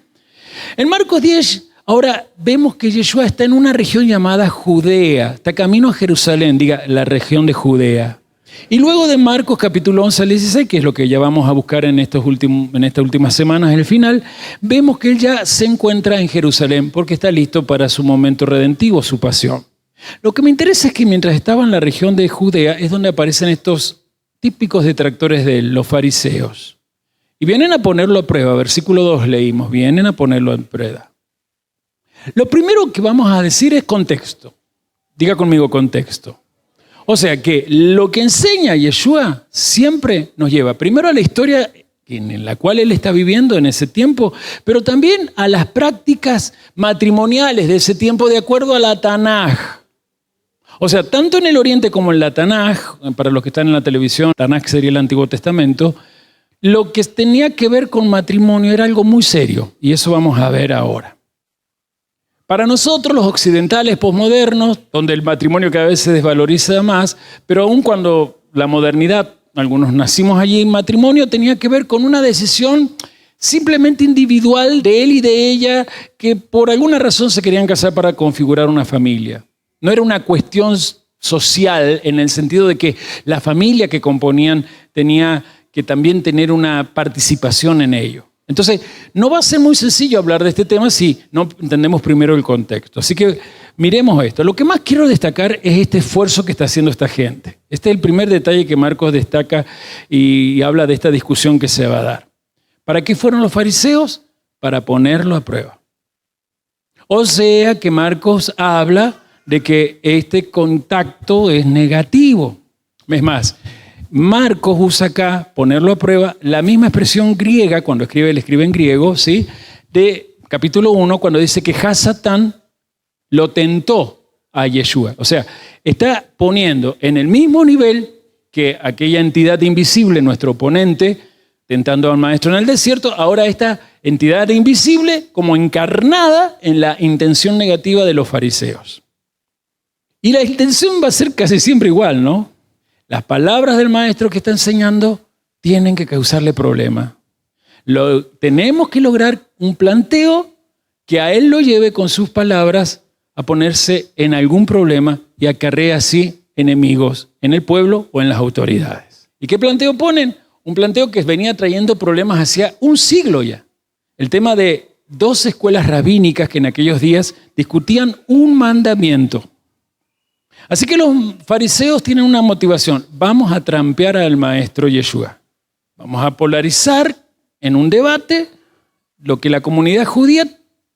En Marcos 10, ahora vemos que Yeshua está en una región llamada Judea, está camino a Jerusalén, diga, la región de Judea. Y luego de Marcos capítulo 11 al 16, que es lo que ya vamos a buscar en estas últimas semanas, el final, vemos que él ya se encuentra en Jerusalén porque está listo para su momento redentivo, su pasión. Lo que me interesa es que mientras estaba en la región de Judea es donde aparecen estos típicos detractores de los fariseos. Y vienen a ponerlo a prueba, versículo 2 leímos, vienen a ponerlo a prueba. Lo primero que vamos a decir es contexto. Diga conmigo contexto. O sea que lo que enseña Yeshua siempre nos lleva primero a la historia en la cual él está viviendo en ese tiempo, pero también a las prácticas matrimoniales de ese tiempo de acuerdo a la Tanaj. O sea, tanto en el Oriente como en la Tanaj, para los que están en la televisión, Tanaj sería el Antiguo Testamento, lo que tenía que ver con matrimonio era algo muy serio, y eso vamos a ver ahora. Para nosotros, los occidentales posmodernos, donde el matrimonio cada vez se desvaloriza más, pero aún cuando la modernidad, algunos nacimos allí, el matrimonio tenía que ver con una decisión simplemente individual de él y de ella, que por alguna razón se querían casar para configurar una familia. No era una cuestión social en el sentido de que la familia que componían tenía que también tener una participación en ello. Entonces, no va a ser muy sencillo hablar de este tema si no entendemos primero el contexto. Así que miremos esto. Lo que más quiero destacar es este esfuerzo que está haciendo esta gente. Este es el primer detalle que Marcos destaca y habla de esta discusión que se va a dar. ¿Para qué fueron los fariseos? Para ponerlo a prueba. O sea que Marcos habla de que este contacto es negativo. Es más, Marcos usa acá, ponerlo a prueba, la misma expresión griega, cuando él escribe en griego, ¿sí? De capítulo 1, cuando dice que Hasatán lo tentó a Yeshua. O sea, está poniendo en el mismo nivel que aquella entidad invisible, nuestro oponente, tentando al maestro en el desierto, ahora esta entidad invisible como encarnada en la intención negativa de los fariseos. Y la intención va a ser casi siempre igual, ¿no? Las palabras del maestro que está enseñando tienen que causarle problemas. Tenemos que lograr un planteo que a él lo lleve con sus palabras a ponerse en algún problema y acarrea así enemigos en el pueblo o en las autoridades. ¿Y qué planteo ponen? Un planteo que venía trayendo problemas hacia un siglo ya. El tema de 2 escuelas rabínicas que en aquellos días discutían un mandamiento. Así que los fariseos tienen una motivación. Vamos a trampear al maestro Yeshua. Vamos a polarizar en un debate lo que la comunidad judía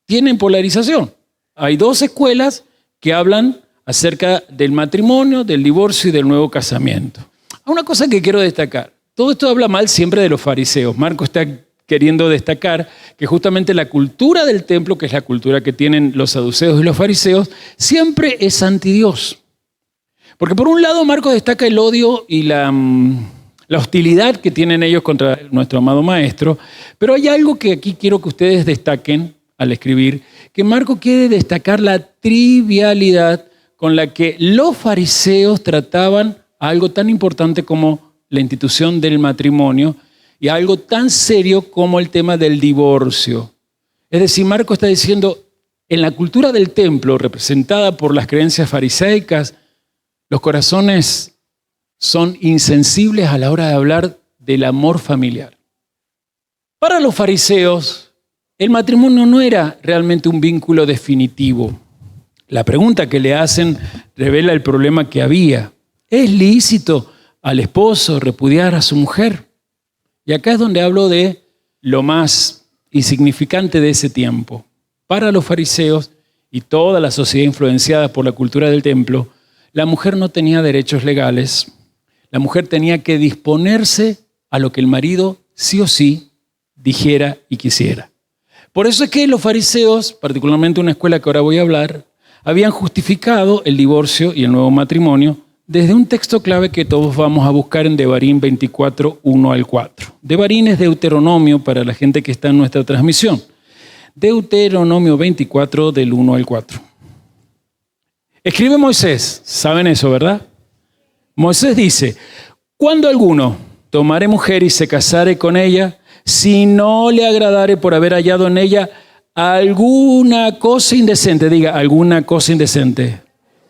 tiene en polarización. Hay 2 escuelas que hablan acerca del matrimonio, del divorcio y del nuevo casamiento. Una cosa que quiero destacar. Todo esto habla mal siempre de los fariseos. Marco está queriendo destacar que justamente la cultura del templo, que es la cultura que tienen los saduceos y los fariseos, siempre es antidios. Porque por un lado Marcos destaca el odio y la hostilidad que tienen ellos contra nuestro amado maestro, pero hay algo que aquí quiero que ustedes destaquen al escribir, que Marcos quiere destacar la trivialidad con la que los fariseos trataban algo tan importante como la institución del matrimonio y algo tan serio como el tema del divorcio. Es decir, Marcos está diciendo, en la cultura del templo, representada por las creencias farisaicas, los corazones son insensibles a la hora de hablar del amor familiar. Para los fariseos, el matrimonio no era realmente un vínculo definitivo. La pregunta que le hacen revela el problema que había. ¿Es lícito al esposo repudiar a su mujer? Y acá es donde hablo de lo más insignificante de ese tiempo. Para los fariseos y toda la sociedad influenciada por la cultura del templo, la mujer no tenía derechos legales. La mujer tenía que disponerse a lo que el marido sí o sí dijera y quisiera. Por eso es que los fariseos, particularmente una escuela que ahora voy a hablar, habían justificado el divorcio y el nuevo matrimonio desde un texto clave que todos vamos a buscar en Devarim 24, 1 al 4. Devarim es Deuteronomio para la gente que está en nuestra transmisión. Deuteronomio 24 del 1 al 4. Escribe Moisés, saben eso, ¿verdad? Moisés dice, cuando alguno tomare mujer y se casare con ella, si no le agradare por haber hallado en ella alguna cosa indecente, diga, alguna cosa indecente.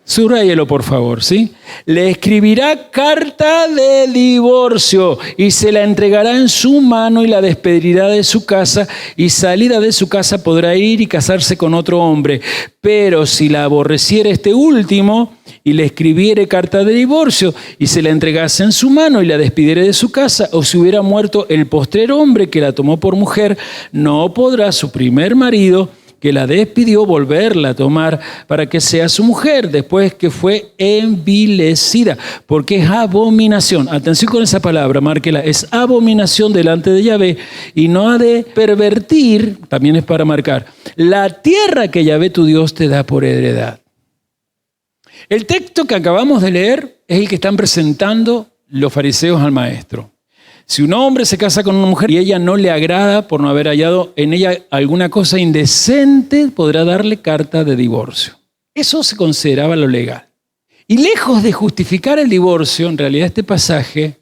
Subrayelo, por favor, ¿sí? Le escribirá carta de divorcio y se la entregará en su mano y la despedirá de su casa y salida de su casa podrá ir y casarse con otro hombre. Pero si la aborreciere este último y le escribiere carta de divorcio y se la entregase en su mano y la despidiere de su casa, o si hubiera muerto el postrer hombre que la tomó por mujer, no podrá su primer marido que la despidió volverla a tomar para que sea su mujer después que fue envilecida, porque es abominación. Atención con esa palabra, márquela, es abominación delante de Yahvé y no ha de pervertir, también es para marcar, la tierra que Yahvé tu Dios te da por heredad. El texto que acabamos de leer es el que están presentando los fariseos al maestro. Si un hombre se casa con una mujer y ella no le agrada por no haber hallado en ella alguna cosa indecente, podrá darle carta de divorcio. Eso se consideraba lo legal. Y lejos de justificar el divorcio, en realidad este pasaje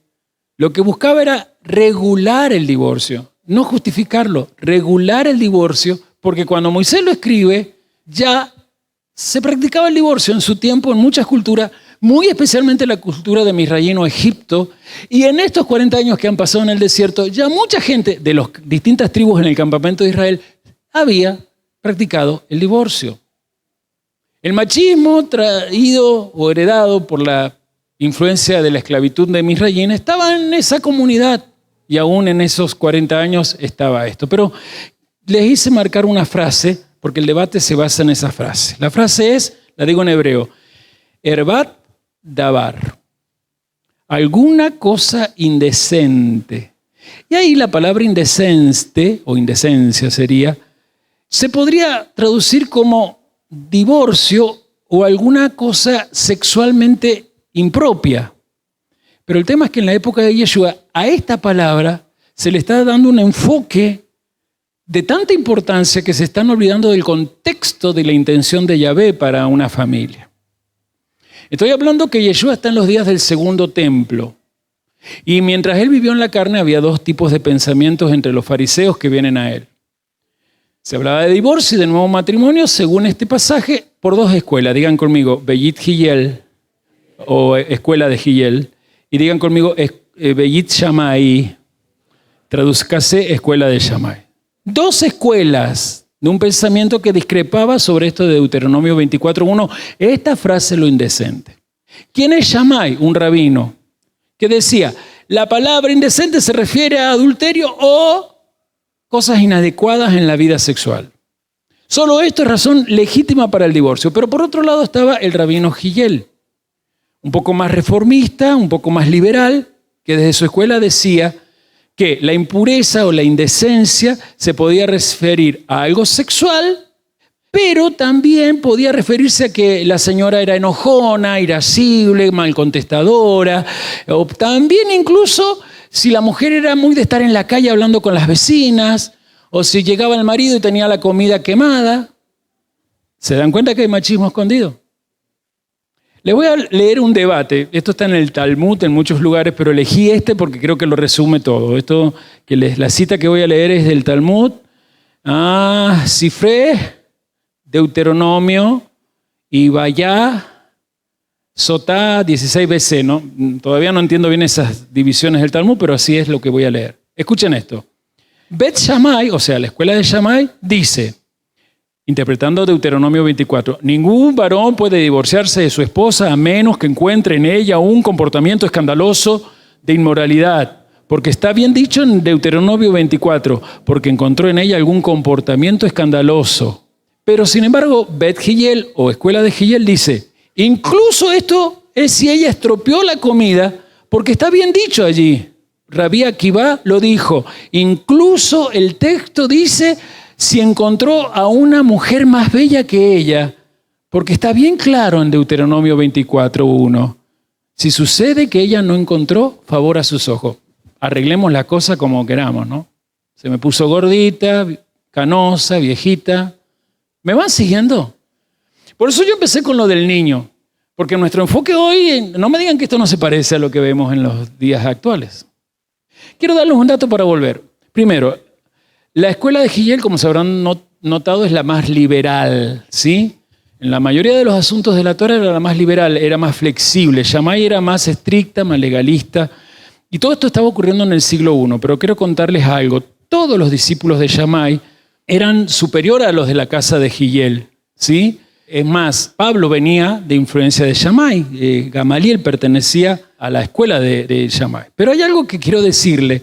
lo que buscaba era regular el divorcio, no justificarlo, regular el divorcio, porque cuando Moisés lo escribe, ya se practicaba el divorcio en su tiempo en muchas culturas, muy especialmente la cultura de Misraín o Egipto, y en estos 40 años que han pasado en el desierto, ya mucha gente de las distintas tribus en el campamento de Israel había practicado el divorcio. El machismo traído o heredado por la influencia de la esclavitud de Misraín estaba en esa comunidad, y aún en esos 40 años estaba esto. Pero les hice marcar una frase, porque el debate se basa en esa frase. La frase es, la digo en hebreo, Herbat davar, alguna cosa indecente. Y ahí la palabra indecente, o indecencia sería, se podría traducir como divorcio o alguna cosa sexualmente impropia. Pero el tema es que en la época de Yeshua, a esta palabra se le está dando un enfoque de tanta importancia que se están olvidando del contexto de la intención de Yahvé para una familia. Estoy hablando que Yeshua está en los días del segundo templo. Y mientras él vivió en la carne, había 2 tipos de pensamientos entre los fariseos que vienen a él. Se hablaba de divorcio y de nuevo matrimonio, según este pasaje, por 2 escuelas. Digan conmigo, Beit Hillel, o escuela de Hillel. Y digan conmigo, Beit Shammai, tradúzcase escuela de Shammai. 2 escuelas de un pensamiento que discrepaba sobre esto de Deuteronomio 24:1, esta frase lo indecente. ¿Quién es Shammai? Un rabino que decía, la palabra indecente se refiere a adulterio o cosas inadecuadas en la vida sexual. Solo esto es razón legítima para el divorcio. Pero por otro lado estaba el rabino Hillel, un poco más reformista, un poco más liberal, que desde su escuela decía que la impureza o la indecencia se podía referir a algo sexual, pero también podía referirse a que la señora era enojona, irascible, mal contestadora, o también incluso si la mujer era muy de estar en la calle hablando con las vecinas, o si llegaba el marido y tenía la comida quemada. ¿Se dan cuenta que hay machismo escondido? Les voy a leer un debate. Esto está en el Talmud en muchos lugares, pero elegí este porque creo que lo resume todo. La cita que voy a leer es del Talmud. Sifré, Deuteronomio, y Vayá, Sotá, 16bc, ¿no? Todavía no entiendo bien esas divisiones del Talmud, pero así es lo que voy a leer. Escuchen esto. Bet Shammai, o sea, la escuela de Shammai, dice, interpretando Deuteronomio 24, ningún varón puede divorciarse de su esposa a menos que encuentre en ella un comportamiento escandaloso de inmoralidad. Porque está bien dicho en Deuteronomio 24, porque encontró en ella algún comportamiento escandaloso. Pero sin embargo, Bet Hillel o escuela de Hillel dice, incluso esto es si ella estropeó la comida, porque está bien dicho allí. Rabí Akiva lo dijo. Incluso el texto dice si encontró a una mujer más bella que ella, porque está bien claro en Deuteronomio 24:1. Si sucede que ella no encontró favor a sus ojos, arreglemos la cosa como queramos, ¿no? Se me puso gordita, canosa, viejita. ¿Me van siguiendo? Por eso yo empecé con lo del niño, porque nuestro enfoque hoy, no me digan que esto no se parece a lo que vemos en los días actuales. Quiero darles un dato para volver. Primero, la escuela de Hillel, como se habrán notado, es la más liberal, ¿sí? En la mayoría de los asuntos de la Torah era la más liberal, era más flexible. Shammai era más estricta, más legalista. Y todo esto estaba ocurriendo en el siglo I, pero quiero contarles algo. Todos los discípulos de Shammai eran superiores a los de la casa de Hillel, ¿sí? Es más, Pablo venía de influencia de Shammai. Gamaliel pertenecía a la escuela de Shammai. Pero hay algo que quiero decirle.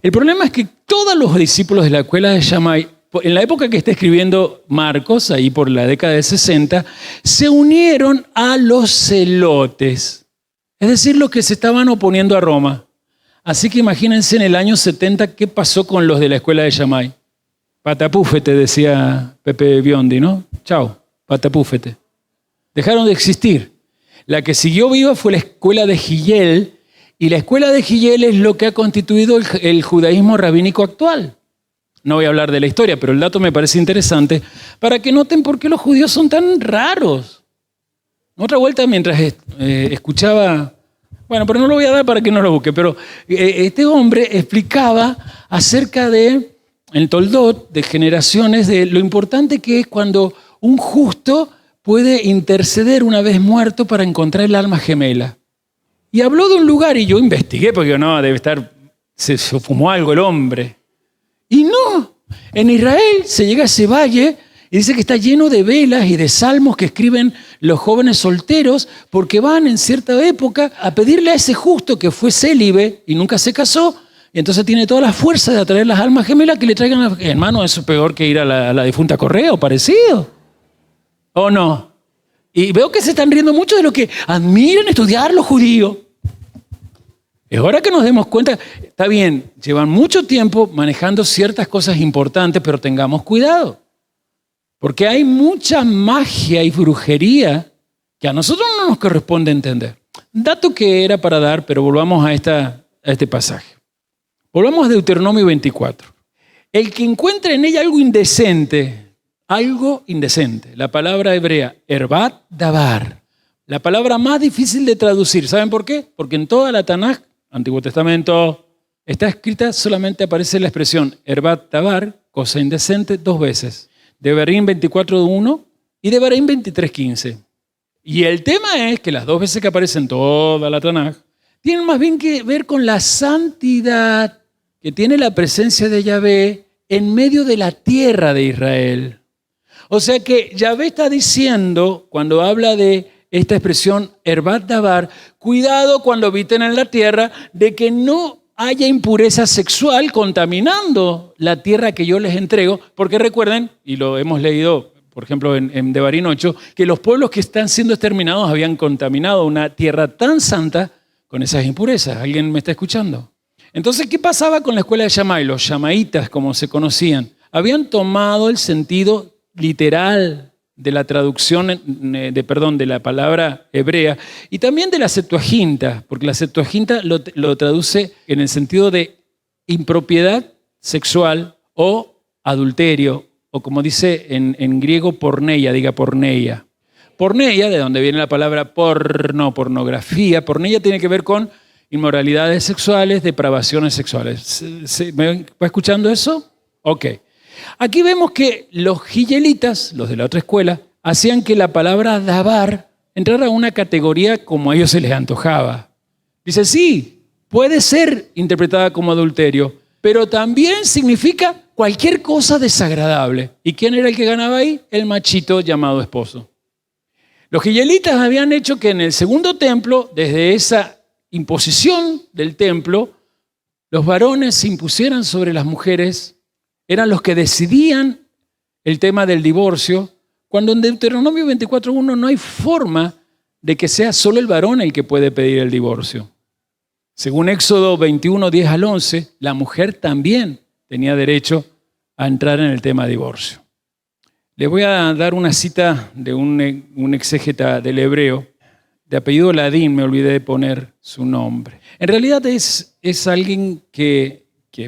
El problema es que todos los discípulos de la escuela de Shammai, en la época que está escribiendo Marcos, ahí por la década del 60, se unieron a los celotes. Es decir, los que se estaban oponiendo a Roma. Así que imagínense en el año 70 qué pasó con los de la escuela de Shammai. Patapúfete, decía Pepe Biondi, ¿no? Chao, patapúfete. Dejaron de existir. La que siguió viva fue la escuela de Hillel, y la escuela de Hillel es lo que ha constituido el judaísmo rabínico actual. No voy a hablar de la historia, pero el dato me parece interesante para que noten por qué los judíos son tan raros. Otra vuelta, mientras escuchaba, bueno, pero no lo voy a dar para que no lo busque, pero este hombre explicaba acerca de el Toldot, de generaciones, de lo importante que es cuando un justo puede interceder una vez muerto para encontrar el alma gemela. Y habló de un lugar y yo investigué porque no, debe estar, se fumó algo el hombre. Y no, en Israel se llega a ese valle y dice que está lleno de velas y de salmos que escriben los jóvenes solteros porque van en cierta época a pedirle a ese justo que fue célibe y nunca se casó, y entonces tiene toda la fuerza de atraer las almas gemelas que le traigan, hermano, eso es peor que ir a la difunta Correa o parecido. ¿O no? Y veo que se están riendo mucho de lo que admiran estudiar los judíos. Es hora que nos demos cuenta, está bien, llevan mucho tiempo manejando ciertas cosas importantes, pero tengamos cuidado. Porque hay mucha magia y brujería que a nosotros no nos corresponde entender. Dato que era para dar, pero volvamos a este pasaje. Volvamos a Deuteronomio 24. El que encuentre en ella algo indecente, la palabra hebrea, erbat davar, la palabra más difícil de traducir. ¿Saben por qué? Porque en toda la Tanaj, Antiguo Testamento, está escrita, solamente aparece la expresión erbat davar, cosa indecente, 2 veces. Devarim 24:1 y Devarim 23:15. Y el tema es que las 2 veces que aparece en toda la Tanaj tienen más bien que ver con la santidad que tiene la presencia de Yahvé en medio de la tierra de Israel. O sea que Yahvé está diciendo, cuando habla de esta expresión, Herbat Dabar, cuidado cuando habiten en la tierra, de que no haya impureza sexual contaminando la tierra que yo les entrego, porque recuerden, y lo hemos leído, por ejemplo, en Devarim 8, que los pueblos que están siendo exterminados habían contaminado una tierra tan santa con esas impurezas. ¿Alguien me está escuchando? Entonces, ¿qué pasaba con la escuela de Shammai? Los shamaitas, como se conocían, habían tomado el sentido literal de la traducción, de la palabra hebrea y también de la Septuaginta, porque la Septuaginta lo traduce en el sentido de impropiedad sexual o adulterio, o como dice en griego porneia, diga porneia. Porneia, de donde viene la palabra pornografía, porneia tiene que ver con inmoralidades sexuales, depravaciones sexuales. ¿Me va escuchando eso? Ok. Aquí vemos que los gillelitas, los de la otra escuela, hacían que la palabra dabar entrara a una categoría como a ellos se les antojaba. Dice, sí, puede ser interpretada como adulterio, pero también significa cualquier cosa desagradable. ¿Y quién era el que ganaba ahí? El machito llamado esposo. Los gillelitas habían hecho que en el segundo templo, desde esa imposición del templo, los varones se impusieran sobre las mujeres, eran los que decidían el tema del divorcio, cuando en Deuteronomio 24:1 no hay forma de que sea solo el varón el que puede pedir el divorcio. Según Éxodo 21:10 al 11, la mujer también tenía derecho a entrar en el tema divorcio. Les voy a dar una cita de un exégeta del hebreo, de apellido Ladín, me olvidé de poner su nombre. En realidad es alguien que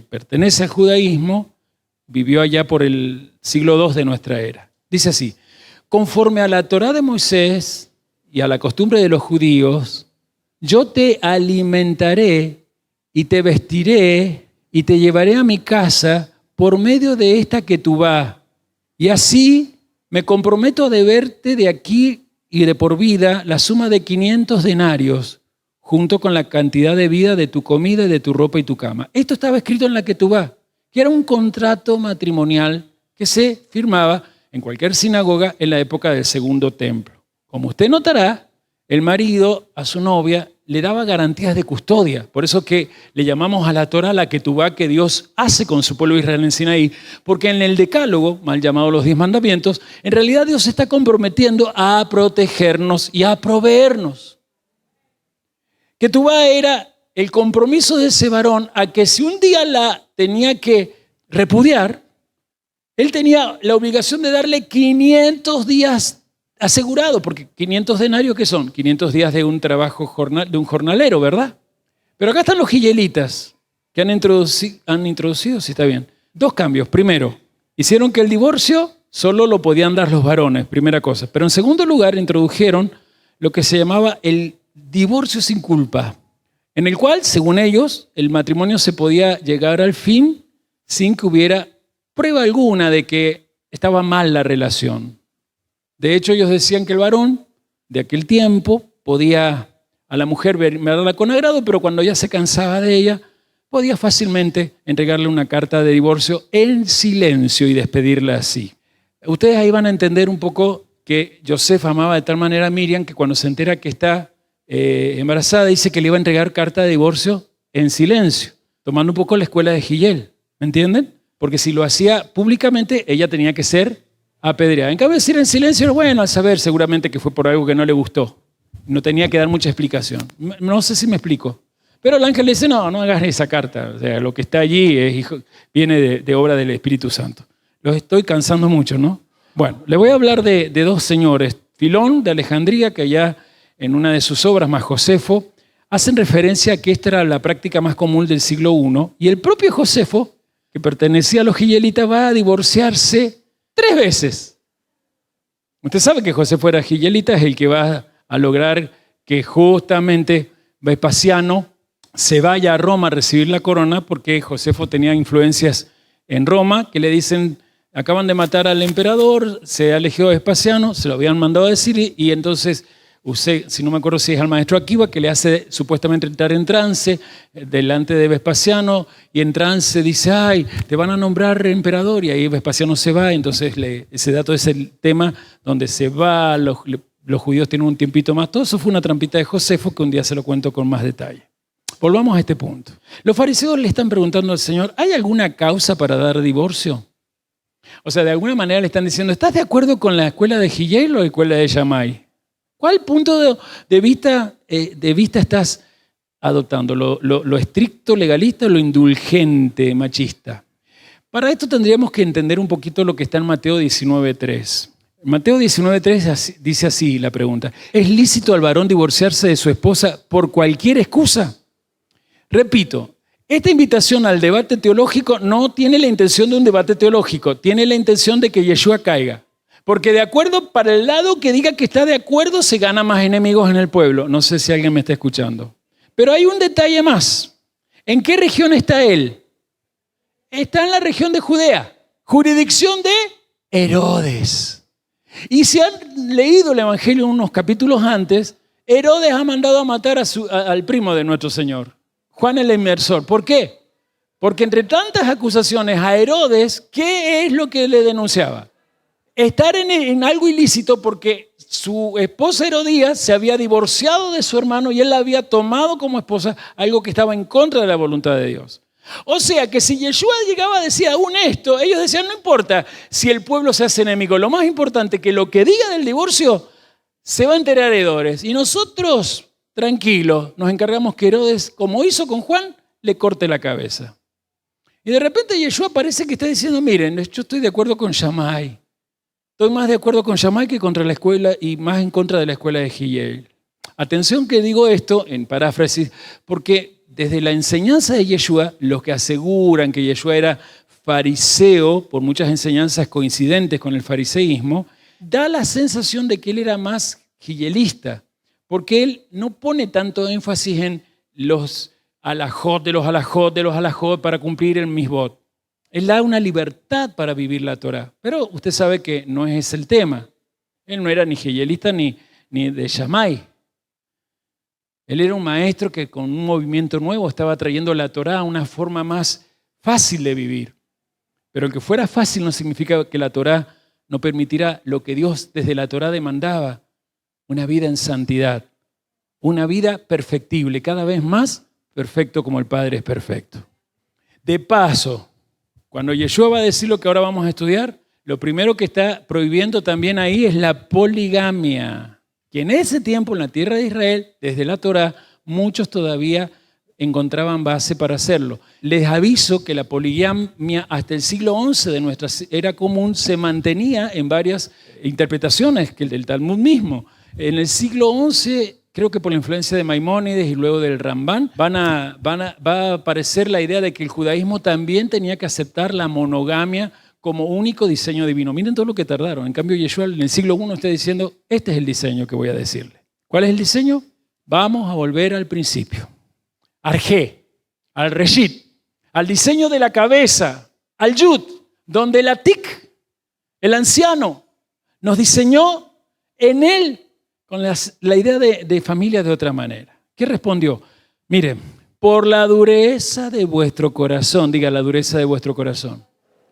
pertenece al judaísmo, vivió allá por el siglo II de nuestra era. Dice así, conforme a la Torá de Moisés y a la costumbre de los judíos, yo te alimentaré y te vestiré y te llevaré a mi casa por medio de esta ketubá. Y así me comprometo a deberte de aquí y de por vida la suma de 500 denarios, junto con la cantidad de vida de tu comida y de tu ropa y tu cama. Esto estaba escrito en la ketubá, que era un contrato matrimonial que se firmaba en cualquier sinagoga en la época del segundo templo. Como usted notará, el marido a su novia le daba garantías de custodia. Por eso que le llamamos a la Torá la ketubá que Dios hace con su pueblo Israel en Sinaí, porque en el Decálogo, mal llamado los 10 mandamientos, en realidad Dios se está comprometiendo a protegernos y a proveernos. Ketubá era el compromiso de ese varón a que si un día la tenía que repudiar, él tenía la obligación de darle 500 días asegurado, porque 500 denarios, ¿qué son? 500 días de un trabajo de un jornalero, ¿verdad? Pero acá están los gillelitas que han introducido, sí está bien, 2 cambios. Primero, hicieron que el divorcio solo lo podían dar los varones, primera cosa. Pero en segundo lugar, introdujeron lo que se llamaba el divorcio sin culpa, en el cual, según ellos, el matrimonio se podía llegar al fin sin que hubiera prueba alguna de que estaba mal la relación. De hecho, ellos decían que el varón de aquel tiempo podía a la mujer verla con agrado, pero cuando ya se cansaba de ella, podía fácilmente entregarle una carta de divorcio en silencio y despedirla así. Ustedes ahí van a entender un poco que Yosef amaba de tal manera a Miriam que cuando se entera que está embarazada, dice que le iba a entregar carta de divorcio en silencio, tomando un poco la escuela de Gillel. ¿Me entienden? Porque si lo hacía públicamente, ella tenía que ser apedreada. En cambio, decir en silencio, bueno, al saber seguramente que fue por algo que no le gustó. No tenía que dar mucha explicación. No sé si me explico. Pero el ángel le dice, no hagas esa carta. O sea, lo que está allí viene de obra del Espíritu Santo. Los estoy cansando mucho, ¿no? Bueno, le voy a hablar de 2 señores. Filón de Alejandría, que allá en una de sus obras, más Josefo, hacen referencia a que esta era la práctica más común del siglo I. Y el propio Josefo, que pertenecía a los gillelitas, va a divorciarse 3 veces. Usted sabe que Josefo era gillelita, es el que va a lograr que justamente Vespasiano se vaya a Roma a recibir la corona, porque Josefo tenía influencias en Roma que le dicen, acaban de matar al emperador, se ha elegido a Vespasiano, se lo habían mandado a decir, y entonces usé, si no me acuerdo si es al maestro Akiva, que le hace supuestamente entrar en trance delante de Vespasiano, y en trance dice, ay, te van a nombrar emperador, y ahí Vespasiano se va, entonces ese dato es el tema donde se va, los judíos tienen un tiempito más. Todo eso fue una trampita de Josefo que un día se lo cuento con más detalle. Volvamos a este punto. Los fariseos le están preguntando al Señor, ¿hay alguna causa para dar divorcio? O sea, de alguna manera le están diciendo, ¿estás de acuerdo con la escuela de Hillel o la escuela de Shammai? ¿Cuál punto de vista estás adoptando? ¿Lo estricto legalista o lo indulgente machista? Para esto tendríamos que entender un poquito lo que está en Mateo 19:3. Mateo 19:3 dice así la pregunta. ¿Es lícito al varón divorciarse de su esposa por cualquier excusa? Repito, esta invitación al debate teológico no tiene la intención de un debate teológico, tiene la intención de que Yeshua caiga. Porque de acuerdo, para el lado que diga que está de acuerdo, se gana más enemigos en el pueblo. No sé si alguien me está escuchando. Pero hay un detalle más. ¿En qué región está él? Está en la región de Judea, jurisdicción de Herodes. Y si han leído el Evangelio unos capítulos antes, Herodes ha mandado a matar al primo de nuestro Señor, Juan el Inmersor. ¿Por qué? Porque entre tantas acusaciones a Herodes, ¿qué es lo que le denunciaba? Estar en algo ilícito, porque su esposa Herodías se había divorciado de su hermano y él la había tomado como esposa, algo que estaba en contra de la voluntad de Dios. O sea que si Yeshua llegaba a decir aún esto, ellos decían, no importa si el pueblo se hace enemigo, lo más importante es que lo que diga del divorcio se va a enterar Herodes. Y nosotros, tranquilos, nos encargamos que Herodes, como hizo con Juan, le corte la cabeza. Y de repente Yeshua parece que está diciendo, miren, yo estoy de acuerdo con Shammai. Estoy más de acuerdo con Shammai que contra la escuela y más en contra de la escuela de Hillel. Atención que digo esto en paráfrasis, porque desde la enseñanza de Yeshua, los que aseguran que Yeshua era fariseo, por muchas enseñanzas coincidentes con el fariseísmo, da la sensación de que él era más hillelista, porque él no pone tanto énfasis en los alajot para cumplir el misbot. Él da una libertad para vivir la Torá. Pero usted sabe que no es ese el tema. Él no era ni hillelista ni de Shammai. Él era un maestro que con un movimiento nuevo estaba trayendo la Torá a una forma más fácil de vivir. Pero el que fuera fácil no significa que la Torá no permitirá lo que Dios desde la Torá demandaba, una vida en santidad, una vida perfectible, cada vez más perfecto como el Padre es perfecto. De paso, cuando Yeshua va a decir lo que ahora vamos a estudiar, lo primero que está prohibiendo también ahí es la poligamia, que en ese tiempo en la tierra de Israel, desde la Torá, muchos todavía encontraban base para hacerlo. Les aviso que la poligamia hasta el siglo XI de nuestra era común se mantenía en varias interpretaciones, que el del Talmud mismo. En el siglo XI, creo que por la influencia de Maimónides y luego del Rambán, va a aparecer la idea de que el judaísmo también tenía que aceptar la monogamia como único diseño divino. Miren todo lo que tardaron. En cambio, Yeshua en el siglo I está diciendo, este es el diseño que voy a decirle. ¿Cuál es el diseño? Vamos a volver al principio. Arjé, al Reshit, al diseño de la cabeza, al Yud, donde el Atik, el anciano, nos diseñó en él con la idea de familia de otra manera. ¿Qué respondió? Miren, por la dureza de vuestro corazón, diga la dureza de vuestro corazón,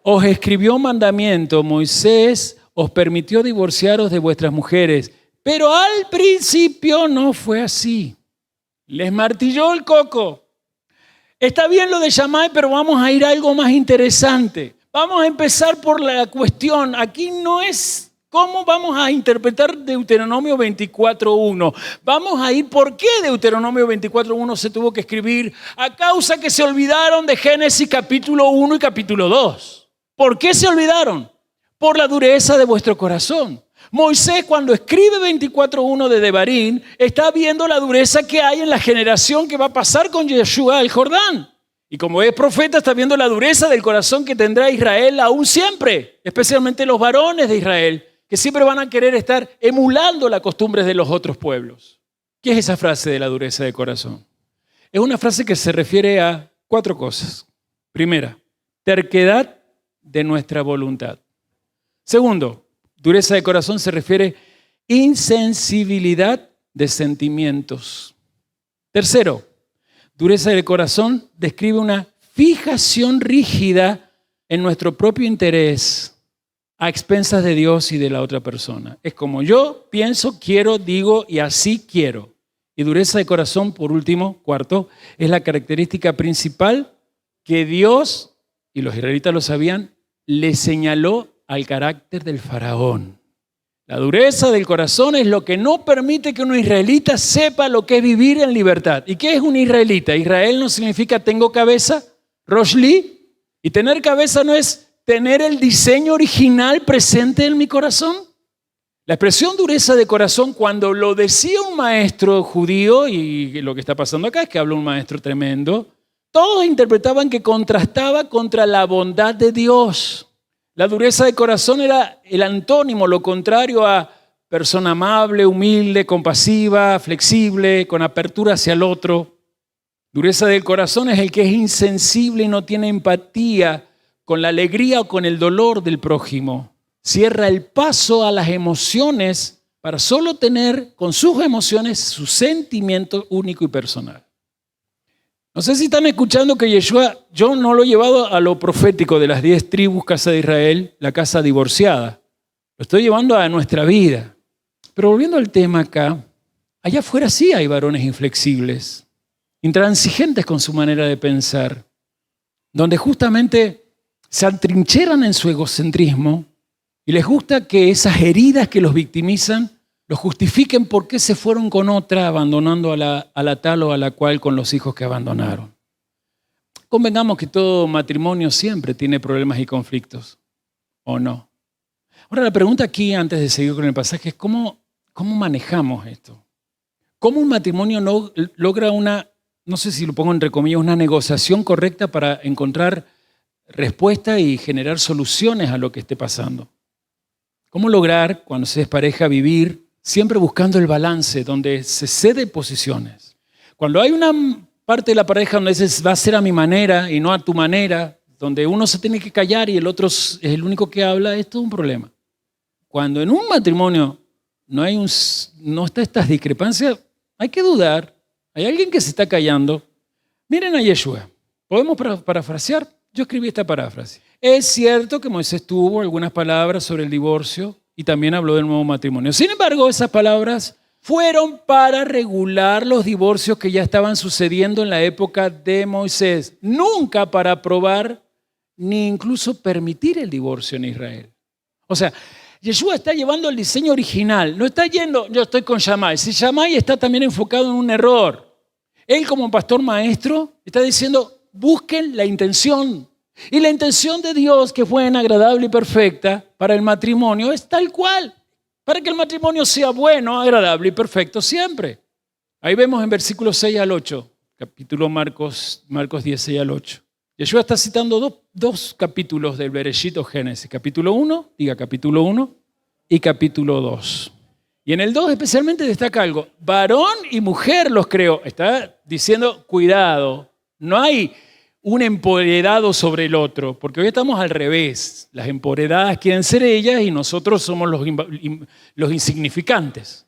os escribió mandamiento, Moisés os permitió divorciaros de vuestras mujeres, pero al principio no fue así. Les martilló el coco. Está bien lo de Shammai, pero vamos a ir a algo más interesante. Vamos a empezar por la cuestión. Aquí no es cómo vamos a interpretar Deuteronomio 24.1. Vamos a ir por qué Deuteronomio 24.1 se tuvo que escribir a causa que se olvidaron de Génesis capítulo 1 y capítulo 2. ¿Por qué se olvidaron? Por la dureza de vuestro corazón. Moisés, cuando escribe 24.1 de Devarim, está viendo la dureza que hay en la generación que va a pasar con Yeshua al Jordán. Y como es profeta, está viendo la dureza del corazón que tendrá Israel aún siempre, especialmente los varones de Israel, que siempre van a querer estar emulando las costumbres de los otros pueblos. ¿Qué es esa frase de la dureza de corazón? Es una frase que se refiere a 4 cosas. Primera, terquedad de nuestra voluntad. Segundo, dureza de corazón se refiere a insensibilidad de sentimientos. Tercero, dureza del corazón describe una fijación rígida en nuestro propio interés a expensas de Dios y de la otra persona. Es como yo pienso, quiero, digo y así quiero. Y dureza de corazón, por último, cuarto, es la característica principal que Dios, y los israelitas lo sabían, le señaló al carácter del faraón. La dureza del corazón es lo que no permite que un israelita sepa lo que es vivir en libertad. ¿Y qué es un israelita? Israel no significa tengo cabeza, Roshli, y tener cabeza no es tener el diseño original presente en mi corazón. La expresión dureza de corazón, cuando lo decía un maestro judío, y lo que está pasando acá es que habla un maestro tremendo, todos interpretaban que contrastaba contra la bondad de Dios. La dureza de corazón era el antónimo, lo contrario a persona amable, humilde, compasiva, flexible, con apertura hacia el otro. Dureza del corazón es el que es insensible y no tiene empatía con la alegría o con el dolor del prójimo. Cierra el paso a las emociones para solo tener con sus emociones su sentimiento único y personal. No sé si están escuchando que Yeshua, yo no lo he llevado a lo profético de las 10 tribus, casa de Israel, la casa divorciada. Lo estoy llevando a nuestra vida. Pero volviendo al tema acá, allá afuera sí hay varones inflexibles, intransigentes con su manera de pensar, donde justamente se atrincheran en su egocentrismo y les gusta que esas heridas que los victimizan los justifiquen por qué se fueron con otra, abandonando a la tal o a la cual con los hijos que abandonaron. Convengamos que todo matrimonio siempre tiene problemas y conflictos, ¿o no? Ahora la pregunta aquí, antes de seguir con el pasaje, es ¿cómo manejamos esto? ¿Cómo un matrimonio no logra una, no sé si lo pongo entre comillas, una negociación correcta para encontrar respuesta y generar soluciones a lo que esté pasando? ¿Cómo lograr, cuando se despareja, vivir siempre buscando el balance, donde se cede posiciones? Cuando hay una parte de la pareja donde va a ser a mi manera y no a tu manera, donde uno se tiene que callar y el otro es el único que habla, es todo un problema. Cuando en un matrimonio no está estas discrepancias, hay que dudar. Hay alguien que se está callando. Miren a Yeshua. ¿Podemos parafrasear? Yo escribí esta paráfrasis. Es cierto que Moisés tuvo algunas palabras sobre el divorcio y también habló del nuevo matrimonio. Sin embargo, esas palabras fueron para regular los divorcios que ya estaban sucediendo en la época de Moisés, nunca para aprobar ni incluso permitir el divorcio en Israel. O sea, Yeshua está llevando el diseño original, no está yendo, yo estoy con Shammai. Si Shammai está también enfocado en un error, él como pastor maestro está diciendo, busquen la intención. Y la intención de Dios, que fue buena, agradable y perfecta para el matrimonio, es tal cual, para que el matrimonio sea bueno, agradable y perfecto siempre. Ahí vemos en versículos 6 al 8, capítulo Marcos 10, 6 al 8. Yeshua está citando dos capítulos del Bereshit o Génesis, capítulo 1, diga capítulo 1 y capítulo 2. Y en el 2 especialmente destaca algo, varón y mujer los creó. Está diciendo, cuidado, no hay un empoderado sobre el otro, porque hoy estamos al revés. Las empoderadas quieren ser ellas y nosotros somos los insignificantes.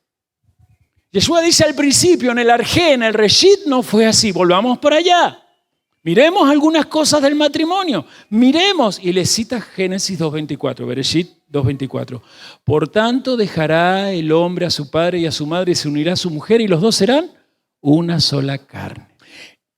Yeshua dice al principio, en el Arjé, en el Reshit, no fue así. Volvamos para allá. Miremos algunas cosas del matrimonio. Miremos, y le cita Génesis 2.24, Bereshit 2.24. Por tanto, dejará el hombre a su padre y a su madre y se unirá a su mujer y los dos serán una sola carne.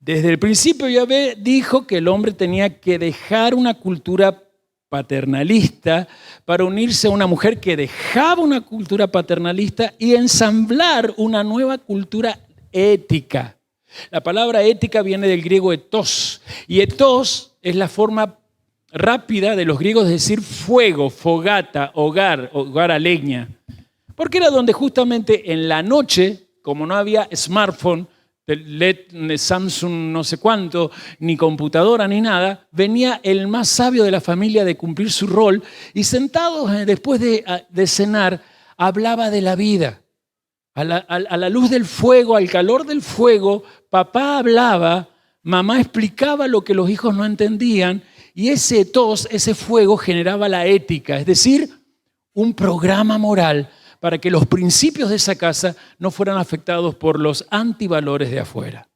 Desde el principio Yahvé dijo que el hombre tenía que dejar una cultura paternalista para unirse a una mujer que dejaba una cultura paternalista y ensamblar una nueva cultura ética. La palabra ética viene del griego etos, y etos es la forma rápida de los griegos de decir fuego, fogata, hogar a leña. Porque era donde justamente en la noche, como no había smartphone, LED, Samsung no sé cuánto, ni computadora ni nada, venía el más sabio de la familia de cumplir su rol y sentado después de cenar hablaba de la vida. A la luz del fuego, al calor del fuego, papá hablaba, mamá explicaba lo que los hijos no entendían y ese fuego generaba la ética, es decir, un programa moral para que los principios de esa casa no fueran afectados por los antivalores de afuera.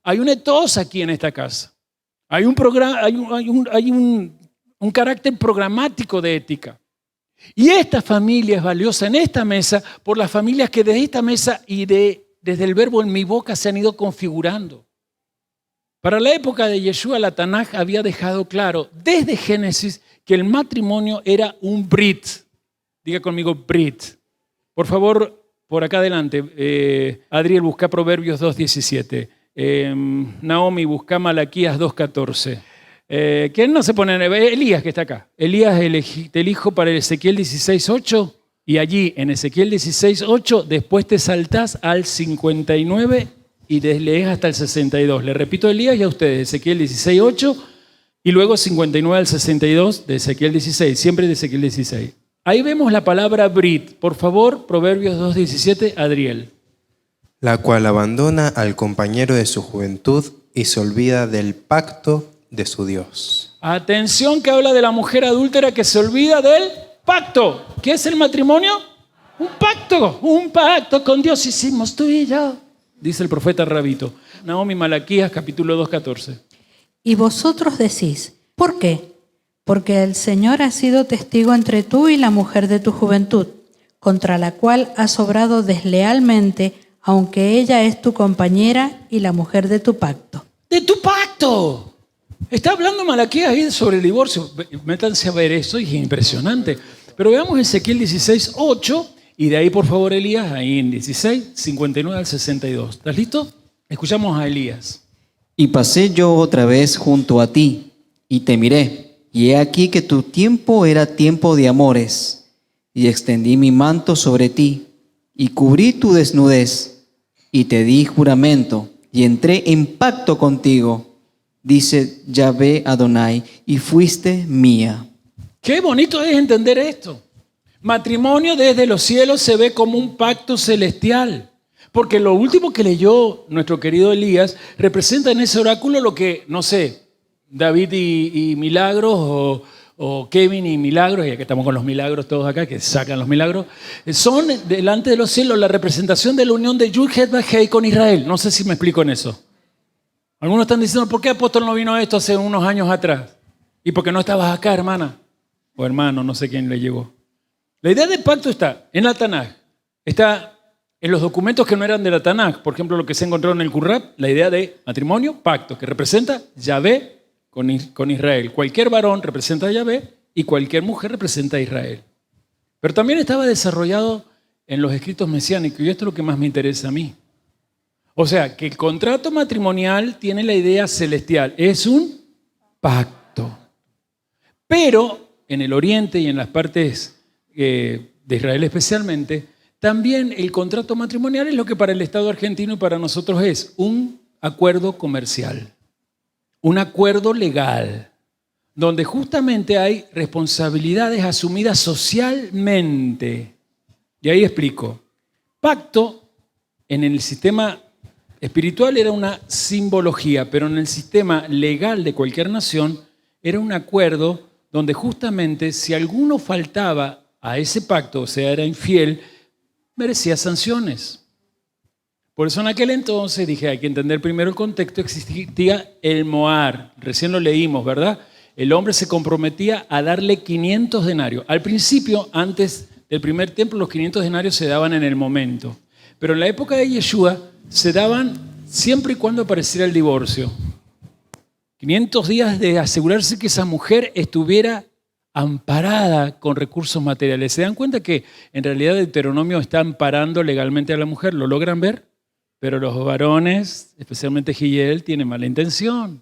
Hay un ethos aquí en esta casa. Hay un carácter programático de ética. Y esta familia es valiosa en esta mesa por las familias que desde esta mesa y desde el verbo en mi boca se han ido configurando. Para la época de Yeshua, la Tanaj había dejado claro desde Génesis que el matrimonio era un brit. Diga conmigo brit. Por favor, por acá adelante. Adriel, busca Proverbios 2.17. Naomi, busca Malaquías 2.14. ¿Quién no se pone? Elías, que está acá. Elías, te elijo para Ezequiel 16.8. Y allí, en Ezequiel 16.8, después te saltás al 59 y lees hasta el 62. Le repito a Elías y a ustedes, Ezequiel 16.8 y luego 59 al 62 de Ezequiel 16, siempre de Ezequiel 16. Ahí vemos la palabra Brit. Por favor, Proverbios 2.17, Adriel. La cual abandona al compañero de su juventud y se olvida del pacto de su Dios. Atención, que habla de la mujer adúltera que se olvida del pacto. ¿Qué es el matrimonio? Un pacto con Dios hicimos tú y yo, dice el profeta Rabito. Naomi, Malaquías, capítulo 2.14. Y vosotros decís, ¿por qué? Porque el Señor ha sido testigo entre tú y la mujer de tu juventud, contra la cual has obrado deslealmente, aunque ella es tu compañera y la mujer de tu pacto. ¡De tu pacto! Está hablando Malaquías ahí sobre el divorcio. Métanse a ver esto, es impresionante. Pero veamos Ezequiel 16.8 y de ahí, por favor, Elías, ahí en 16, 59 al 62. ¿Estás listo? Escuchamos a Elías. Y pasé yo otra vez junto a ti y te miré. Y he aquí que tu tiempo era tiempo de amores, y extendí mi manto sobre ti, y cubrí tu desnudez, y te di juramento, y entré en pacto contigo, dice Yahvé Adonai, y fuiste mía. Qué bonito es entender esto. Matrimonio desde los cielos se ve como un pacto celestial, porque lo último que leyó nuestro querido Elías representa en ese oráculo lo que, no sé, David y Milagros o Kevin y Milagros, ya que estamos con los milagros todos acá, que sacan los milagros, son delante de los cielos la representación de la unión de Yud-Het-Vah-Hei con Israel. No sé si me explico en eso. Algunos están diciendo, ¿por qué apóstol no vino esto hace unos años atrás? ¿Y por qué no estabas acá, hermana? O hermano, no sé quién le llegó. La idea de pacto está en la Tanaj, está en los documentos que no eran de la Tanaj, por ejemplo, lo que se encontró en el Qur'an, la idea de matrimonio, pacto, que representa Yahvé con Israel. Cualquier varón representa a Yahvé y cualquier mujer representa a Israel. Pero también estaba desarrollado en los escritos mesiánicos, y esto es lo que más me interesa a mí. O sea, que el contrato matrimonial tiene la idea celestial, es un pacto. Pero en el Oriente y en las partes de Israel especialmente, también el contrato matrimonial es lo que para el Estado argentino y para nosotros es un acuerdo comercial. Un acuerdo legal, donde justamente hay responsabilidades asumidas socialmente. Y ahí explico. Pacto en el sistema espiritual era una simbología, pero en el sistema legal de cualquier nación era un acuerdo donde justamente si alguno faltaba a ese pacto, o sea, era infiel, merecía sanciones. Por eso en aquel entonces dije, hay que entender primero el contexto, existía el Moar, recién lo leímos, ¿verdad? El hombre se comprometía a darle 500 denarios. Al principio, antes del primer templo, los 500 denarios se daban en el momento. Pero en la época de Yeshua se daban siempre y cuando apareciera el divorcio. 500 días de asegurarse que esa mujer estuviera amparada con recursos materiales. ¿Se dan cuenta que en realidad Deuteronomio está amparando legalmente a la mujer? ¿Lo logran ver? Pero los varones, especialmente Giel, tienen mala intención.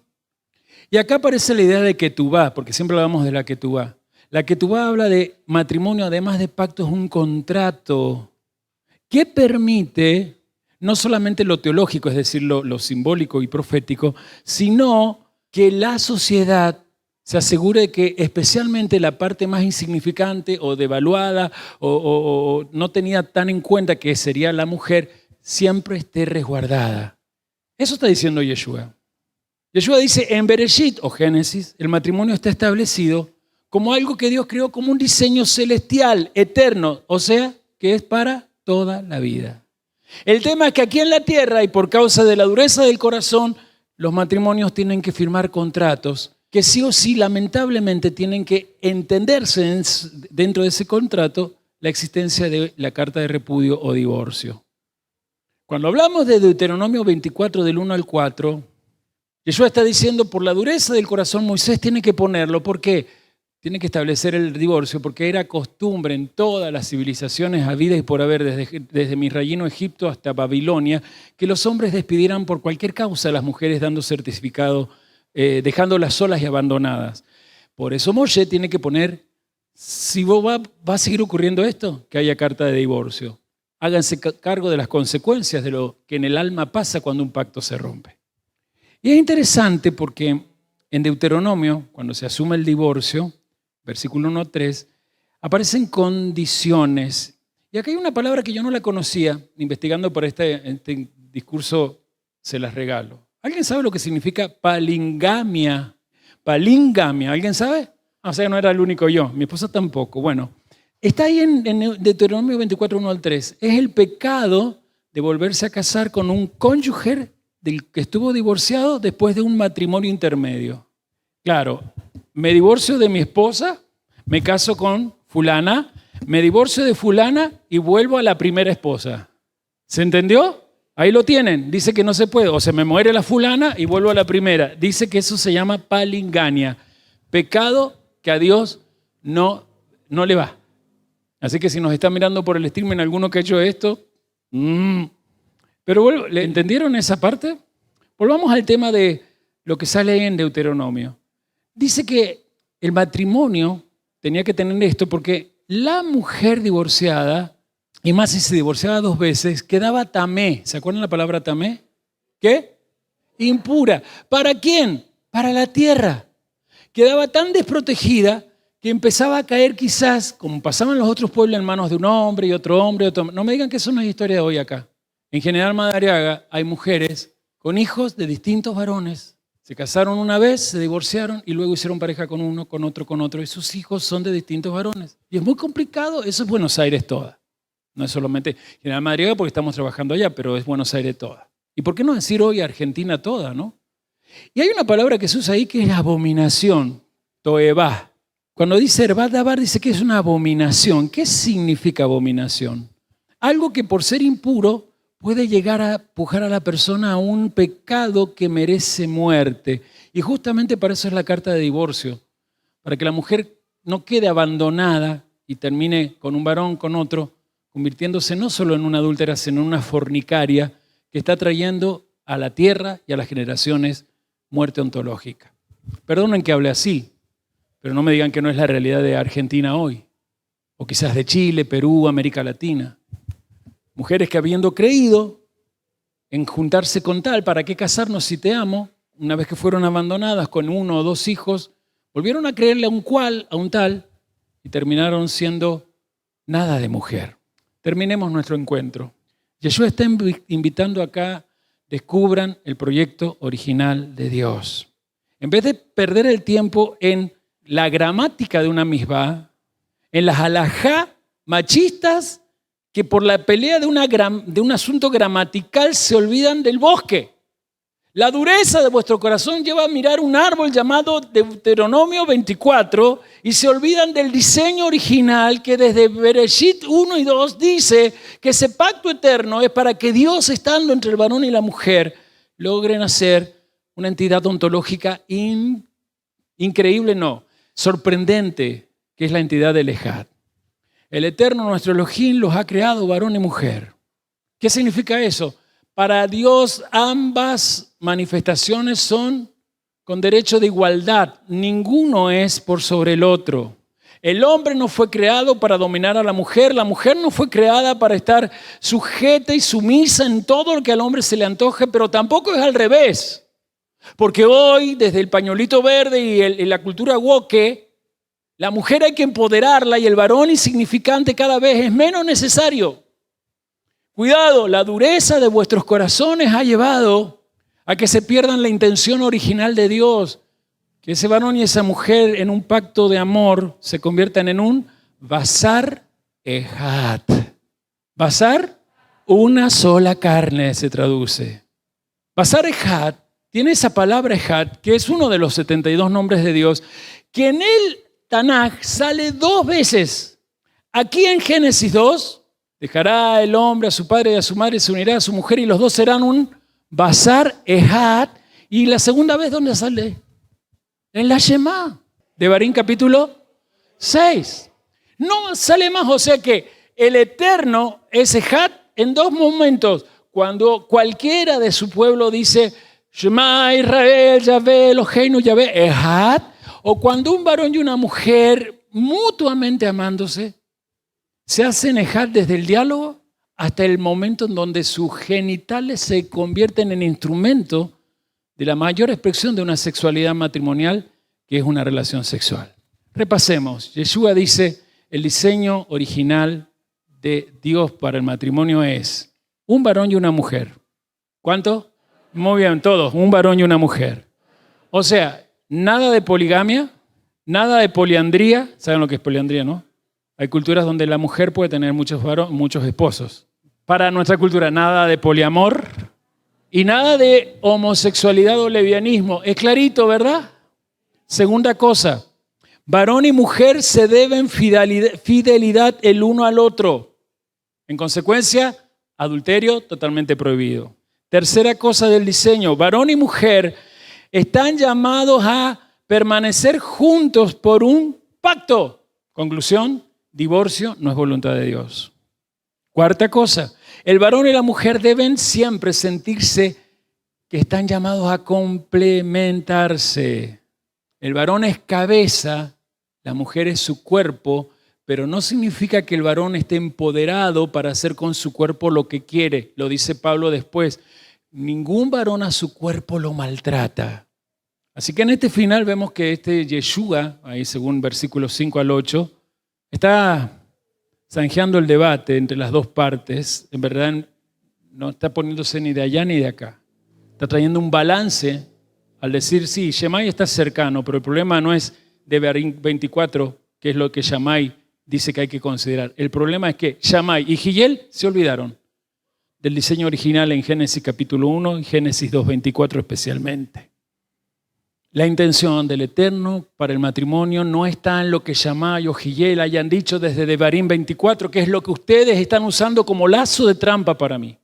Y acá aparece la idea de ketubá, porque siempre hablamos de la ketubá. La ketubá habla de matrimonio, además de pacto, es un contrato que permite no solamente lo teológico, es decir, lo simbólico y profético, sino que la sociedad se asegure de que especialmente la parte más insignificante o devaluada o no tenía tan en cuenta que sería la mujer, siempre esté resguardada. Eso está diciendo Yeshua. Yeshua dice, en Bereshit o Génesis, el matrimonio está establecido como algo que Dios creó como un diseño celestial, eterno, o sea, que es para toda la vida. El tema es que aquí en la tierra y por causa de la dureza del corazón, los matrimonios tienen que firmar contratos que sí o sí lamentablemente tienen que entenderse dentro de ese contrato la existencia de la carta de repudio o divorcio. Cuando hablamos de Deuteronomio 24 del 1 al 4, Yeshua está diciendo por la dureza del corazón Moisés tiene que ponerlo. ¿Por qué? Tiene que establecer el divorcio porque era costumbre en todas las civilizaciones habidas y por haber, desde Misraíno, Egipto hasta Babilonia, que los hombres despidieran por cualquier causa a las mujeres dando certificado, dejándolas solas y abandonadas. Por eso Moshe tiene que poner, si va a seguir ocurriendo esto, que haya carta de divorcio. Háganse cargo de las consecuencias de lo que en el alma pasa cuando un pacto se rompe. Y es interesante porque en Deuteronomio, cuando se asume el divorcio, versículo 1-3, aparecen condiciones. Y acá hay una palabra que yo no la conocía, investigando por este discurso se las regalo. ¿Alguien sabe lo que significa palingamia? Palingamia, ¿alguien sabe? O sea, no era el único yo, mi esposa tampoco. Bueno, está ahí en Deuteronomio 24, 1-3. Es el pecado de volverse a casar con un cónyuge del que estuvo divorciado después de un matrimonio intermedio. Claro, me divorcio de mi esposa, me caso con fulana, me divorcio de fulana y vuelvo a la primera esposa. ¿Se entendió? Ahí lo tienen. Dice que no se puede. O se me muere la fulana y vuelvo a la primera. Dice que eso se llama palingania. Pecado que a Dios no le va. Así que si nos está mirando por el streaming alguno que ha hecho esto, pero ¿le entendieron esa parte? Volvamos al tema de lo que sale en Deuteronomio. Dice que el matrimonio tenía que tener esto porque la mujer divorciada, y más si se divorciaba 2 veces, quedaba tamé. ¿Se acuerdan la palabra tamé? ¿Qué? Impura. ¿Para quién? Para la tierra. Quedaba tan desprotegida que empezaba a caer quizás, como pasaban los otros pueblos, en manos de un hombre y otro hombre. No me digan que eso no es historia de hoy acá. En General Madariaga hay mujeres con hijos de distintos varones. Se casaron una vez, se divorciaron y luego hicieron pareja con uno, con otro. Y sus hijos son de distintos varones. Y es muy complicado. Eso es Buenos Aires toda. No es solamente General Madariaga porque estamos trabajando allá, pero es Buenos Aires toda. ¿Y por qué no decir hoy Argentina toda, no? Y hay una palabra que se usa ahí que es abominación, toebá. Cuando dice Herbat Dabar dice que es una abominación. ¿Qué significa abominación? Algo que por ser impuro puede llegar a empujar a la persona a un pecado que merece muerte. Y justamente para eso es la carta de divorcio, para que la mujer no quede abandonada y termine con un varón, con otro, convirtiéndose no solo en una adúltera, sino en una fornicaria que está trayendo a la tierra y a las generaciones muerte ontológica. Perdonen que hable así, pero no me digan que no es la realidad de Argentina hoy, o quizás de Chile, Perú, América Latina. Mujeres que habiendo creído en juntarse con tal, ¿para qué casarnos si te amo? Una vez que fueron abandonadas con 1 o 2 hijos, volvieron a creerle a un tal, y terminaron siendo nada de mujer. Terminemos nuestro encuentro. Yeshua está invitando acá, descubran el proyecto original de Dios. En vez de perder el tiempo en la gramática de una misbah, en las halajá machistas que por la pelea de un asunto gramatical se olvidan del bosque. La dureza de vuestro corazón lleva a mirar un árbol llamado Deuteronomio 24 y se olvidan del diseño original que desde Bereshit 1 y 2 dice que ese pacto eterno es para que Dios, estando entre el varón y la mujer, logren hacer una entidad ontológica increíble, no, sorprendente, que es la entidad del Ejad. El Eterno, nuestro Elohim, los ha creado varón y mujer. ¿Qué significa eso? Para Dios ambas manifestaciones son con derecho de igualdad. Ninguno es por sobre el otro. El hombre no fue creado para dominar a la mujer no fue creada para estar sujeta y sumisa en todo lo que al hombre se le antoje, pero tampoco es al revés. Porque hoy, desde el pañuelito verde y la cultura woke, la mujer hay que empoderarla y el varón insignificante cada vez es menos necesario. Cuidado, la dureza de vuestros corazones ha llevado a que se pierdan la intención original de Dios, que ese varón y esa mujer en un pacto de amor se conviertan en un Basar Ejad. Basar, una sola carne se traduce. Basar Ejad tiene esa palabra Ejad, que es uno de los 72 nombres de Dios, que en el Tanaj sale 2 veces. Aquí en Génesis 2, dejará el hombre a su padre y a su madre, se unirá a su mujer y los dos serán un Basar Ejad. Y la segunda vez, ¿dónde sale? En la Shema, de Barín capítulo 6. No sale más, o sea que el Eterno es Ejad en 2 momentos. Cuando cualquiera de su pueblo dice Shema Israel, Yahvé, Eloheinu, Yahvé, Ejad, o cuando un varón y una mujer mutuamente amándose, se hacen Ejad desde el diálogo hasta el momento en donde sus genitales se convierten en instrumento de la mayor expresión de una sexualidad matrimonial, que es una relación sexual. Repasemos. Yeshua dice, el diseño original de Dios para el matrimonio es un varón y una mujer. ¿Cuánto? Muy bien, todos, un varón y una mujer. O sea, nada de poligamia, nada de poliandría. ¿Saben lo que es poliandría, no? Hay culturas donde la mujer puede tener muchos esposos. Para nuestra cultura, nada de poliamor y nada de homosexualidad o lesbianismo. Es clarito, ¿verdad? Segunda cosa, varón y mujer se deben fidelidad el uno al otro. En consecuencia, adulterio totalmente prohibido. Tercera cosa del diseño, varón y mujer están llamados a permanecer juntos por un pacto. Conclusión, divorcio no es voluntad de Dios. Cuarta cosa, el varón y la mujer deben siempre sentirse que están llamados a complementarse. El varón es cabeza, la mujer es su cuerpo, pero no significa que el varón esté empoderado para hacer con su cuerpo lo que quiere. Lo dice Pablo después. Ningún varón a su cuerpo lo maltrata. Así que en este final vemos que este Yeshua, ahí según versículos 5 al 8, está zanjeando el debate entre las dos partes. En verdad no está poniéndose ni de allá ni de acá. Está trayendo un balance al decir, sí, Shemai está cercano, pero el problema no es de Barín 24, que es lo que Shammai dice que hay que considerar. El problema es que Shammai y Giel se olvidaron del diseño original en Génesis capítulo 1 y Génesis 2:24 especialmente. La intención del Eterno para el matrimonio no está en lo que Shammai o Giel hayan dicho desde Devarim 24, que es lo que ustedes están usando como lazo de trampa para mí.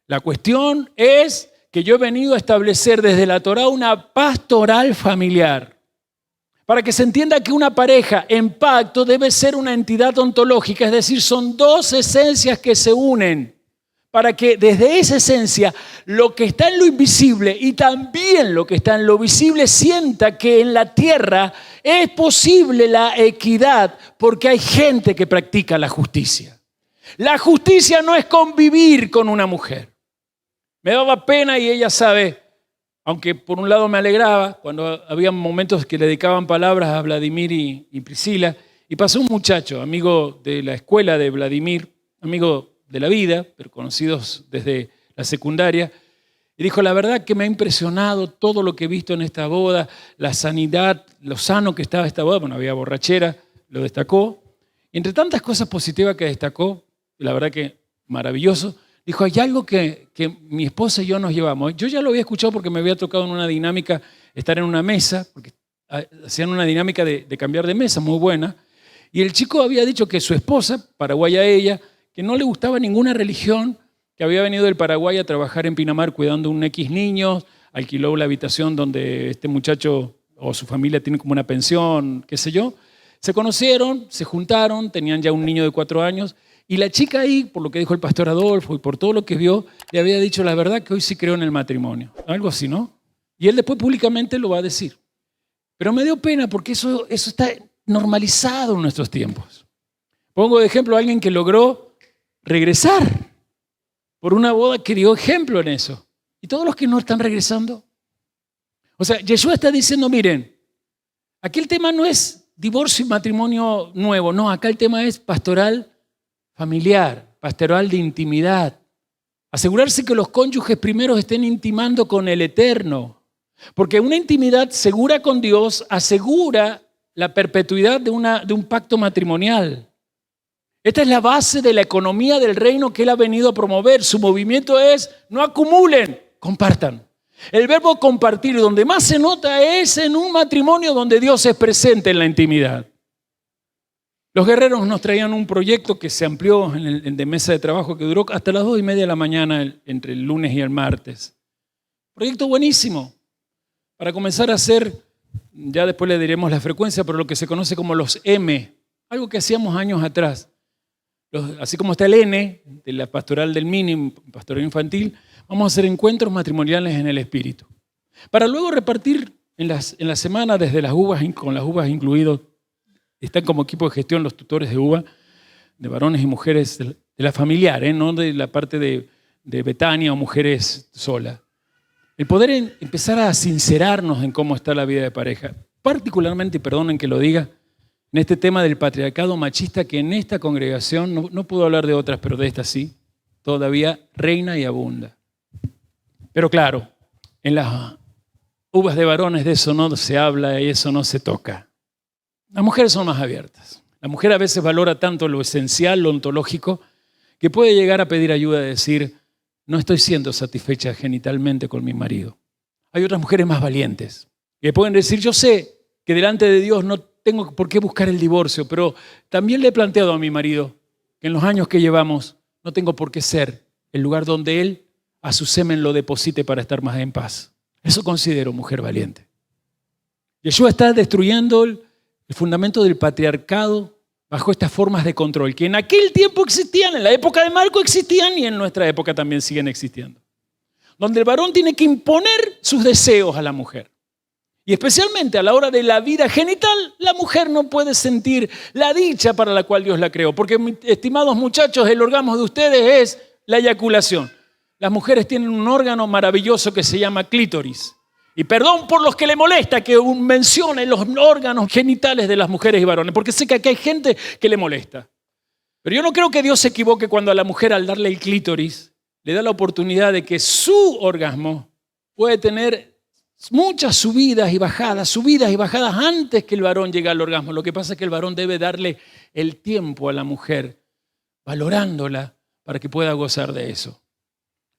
La cuestión es que yo he venido a establecer desde la Torá una pastoral familiar. Para que se entienda que una pareja en pacto debe ser una entidad ontológica, es decir, son 2 esencias que se unen. Para que desde esa esencia lo que está en lo invisible y también lo que está en lo visible sienta que en la tierra es posible la equidad porque hay gente que practica la justicia. La justicia no es convivir con una mujer. Me daba pena y ella sabe, aunque por un lado me alegraba cuando había momentos que le dedicaban palabras a Vladimir y Priscila, y pasó un muchacho, amigo de la escuela de Vladimir, amigo de la vida, pero conocidos desde la secundaria, y dijo, la verdad que me ha impresionado todo lo que he visto en esta boda, la sanidad, lo sano que estaba esta boda, bueno, había borrachera, lo destacó. Entre tantas cosas positivas que destacó, la verdad que maravilloso, dijo, hay algo que mi esposa y yo nos llevamos. Yo ya lo había escuchado porque me había tocado en una dinámica estar en una mesa, porque hacían una dinámica de cambiar de mesa muy buena, y el chico había dicho que su esposa, paraguaya ella, que no le gustaba ninguna religión, que había venido del Paraguay a trabajar en Pinamar cuidando un X niños, alquiló la habitación donde este muchacho o su familia tiene como una pensión, qué sé yo. Se conocieron, se juntaron, tenían ya un niño de 4 años, y la chica ahí, por lo que dijo el pastor Adolfo y por todo lo que vio, le había dicho la verdad que hoy sí creo en el matrimonio. Algo así, ¿no? Y él después públicamente lo va a decir. Pero me dio pena porque eso está normalizado en nuestros tiempos. Pongo de ejemplo a alguien que logró regresar por una boda que dio ejemplo en eso. ¿Y todos los que no están regresando? O sea, Yeshua está diciendo, miren, aquí el tema no es divorcio y matrimonio nuevo, no, acá el tema es pastoral familiar, pastoral de intimidad. Asegurarse que los cónyuges primeros estén intimando con el Eterno. Porque una intimidad segura con Dios asegura la perpetuidad de un pacto matrimonial. Esta es la base de la economía del reino que Él ha venido a promover. Su movimiento es: no acumulen, compartan. El verbo compartir, donde más se nota, es en un matrimonio donde Dios es presente en la intimidad. Los guerreros nos traían un proyecto que se amplió en el de mesa de trabajo, que duró hasta las 2:30 de la mañana entre el lunes y el martes. Proyecto buenísimo para comenzar a hacer, ya después le diremos la frecuencia, pero lo que se conoce como los M, algo que hacíamos años atrás. Así como está el N, de la pastoral del mini, pastoral infantil, vamos a hacer encuentros matrimoniales en el espíritu. Para luego repartir en la semana desde las uvas, con las uvas incluidos, están como equipo de gestión los tutores de uva, de varones y mujeres de la familiar, no de la parte de Betania o mujeres solas. El poder empezar a sincerarnos en cómo está la vida de pareja, particularmente, y perdonen que lo diga, en este tema del patriarcado machista que en esta congregación, no puedo hablar de otras, pero de esta sí, todavía reina y abunda. Pero claro, en las uvas de varones de eso no se habla y eso no se toca. Las mujeres son más abiertas. La mujer a veces valora tanto lo esencial, lo ontológico, que puede llegar a pedir ayuda y decir: no estoy siendo satisfecha genitalmente con mi marido. Hay otras mujeres más valientes que pueden decir: yo sé que delante de Dios no tengo por qué buscar el divorcio, pero también le he planteado a mi marido que en los años que llevamos no tengo por qué ser el lugar donde él a su semen lo deposite para estar más en paz. Eso considero mujer valiente. Yeshua está destruyendo el fundamento del patriarcado bajo estas formas de control que en aquel tiempo existían, en la época de Marco existían y en nuestra época también siguen existiendo. Donde el varón tiene que imponer sus deseos a la mujer. Y especialmente a la hora de la vida genital, la mujer no puede sentir la dicha para la cual Dios la creó. Porque, estimados muchachos, el orgasmo de ustedes es la eyaculación. Las mujeres tienen un órgano maravilloso que se llama clítoris. Y perdón por los que le molesta que mencione los órganos genitales de las mujeres y varones, porque sé que aquí hay gente que le molesta. Pero yo no creo que Dios se equivoque cuando a la mujer, al darle el clítoris, le da la oportunidad de que su orgasmo puede tener muchas subidas y bajadas antes que el varón llegue al orgasmo. Lo que pasa es que el varón debe darle el tiempo a la mujer, valorándola para que pueda gozar de eso.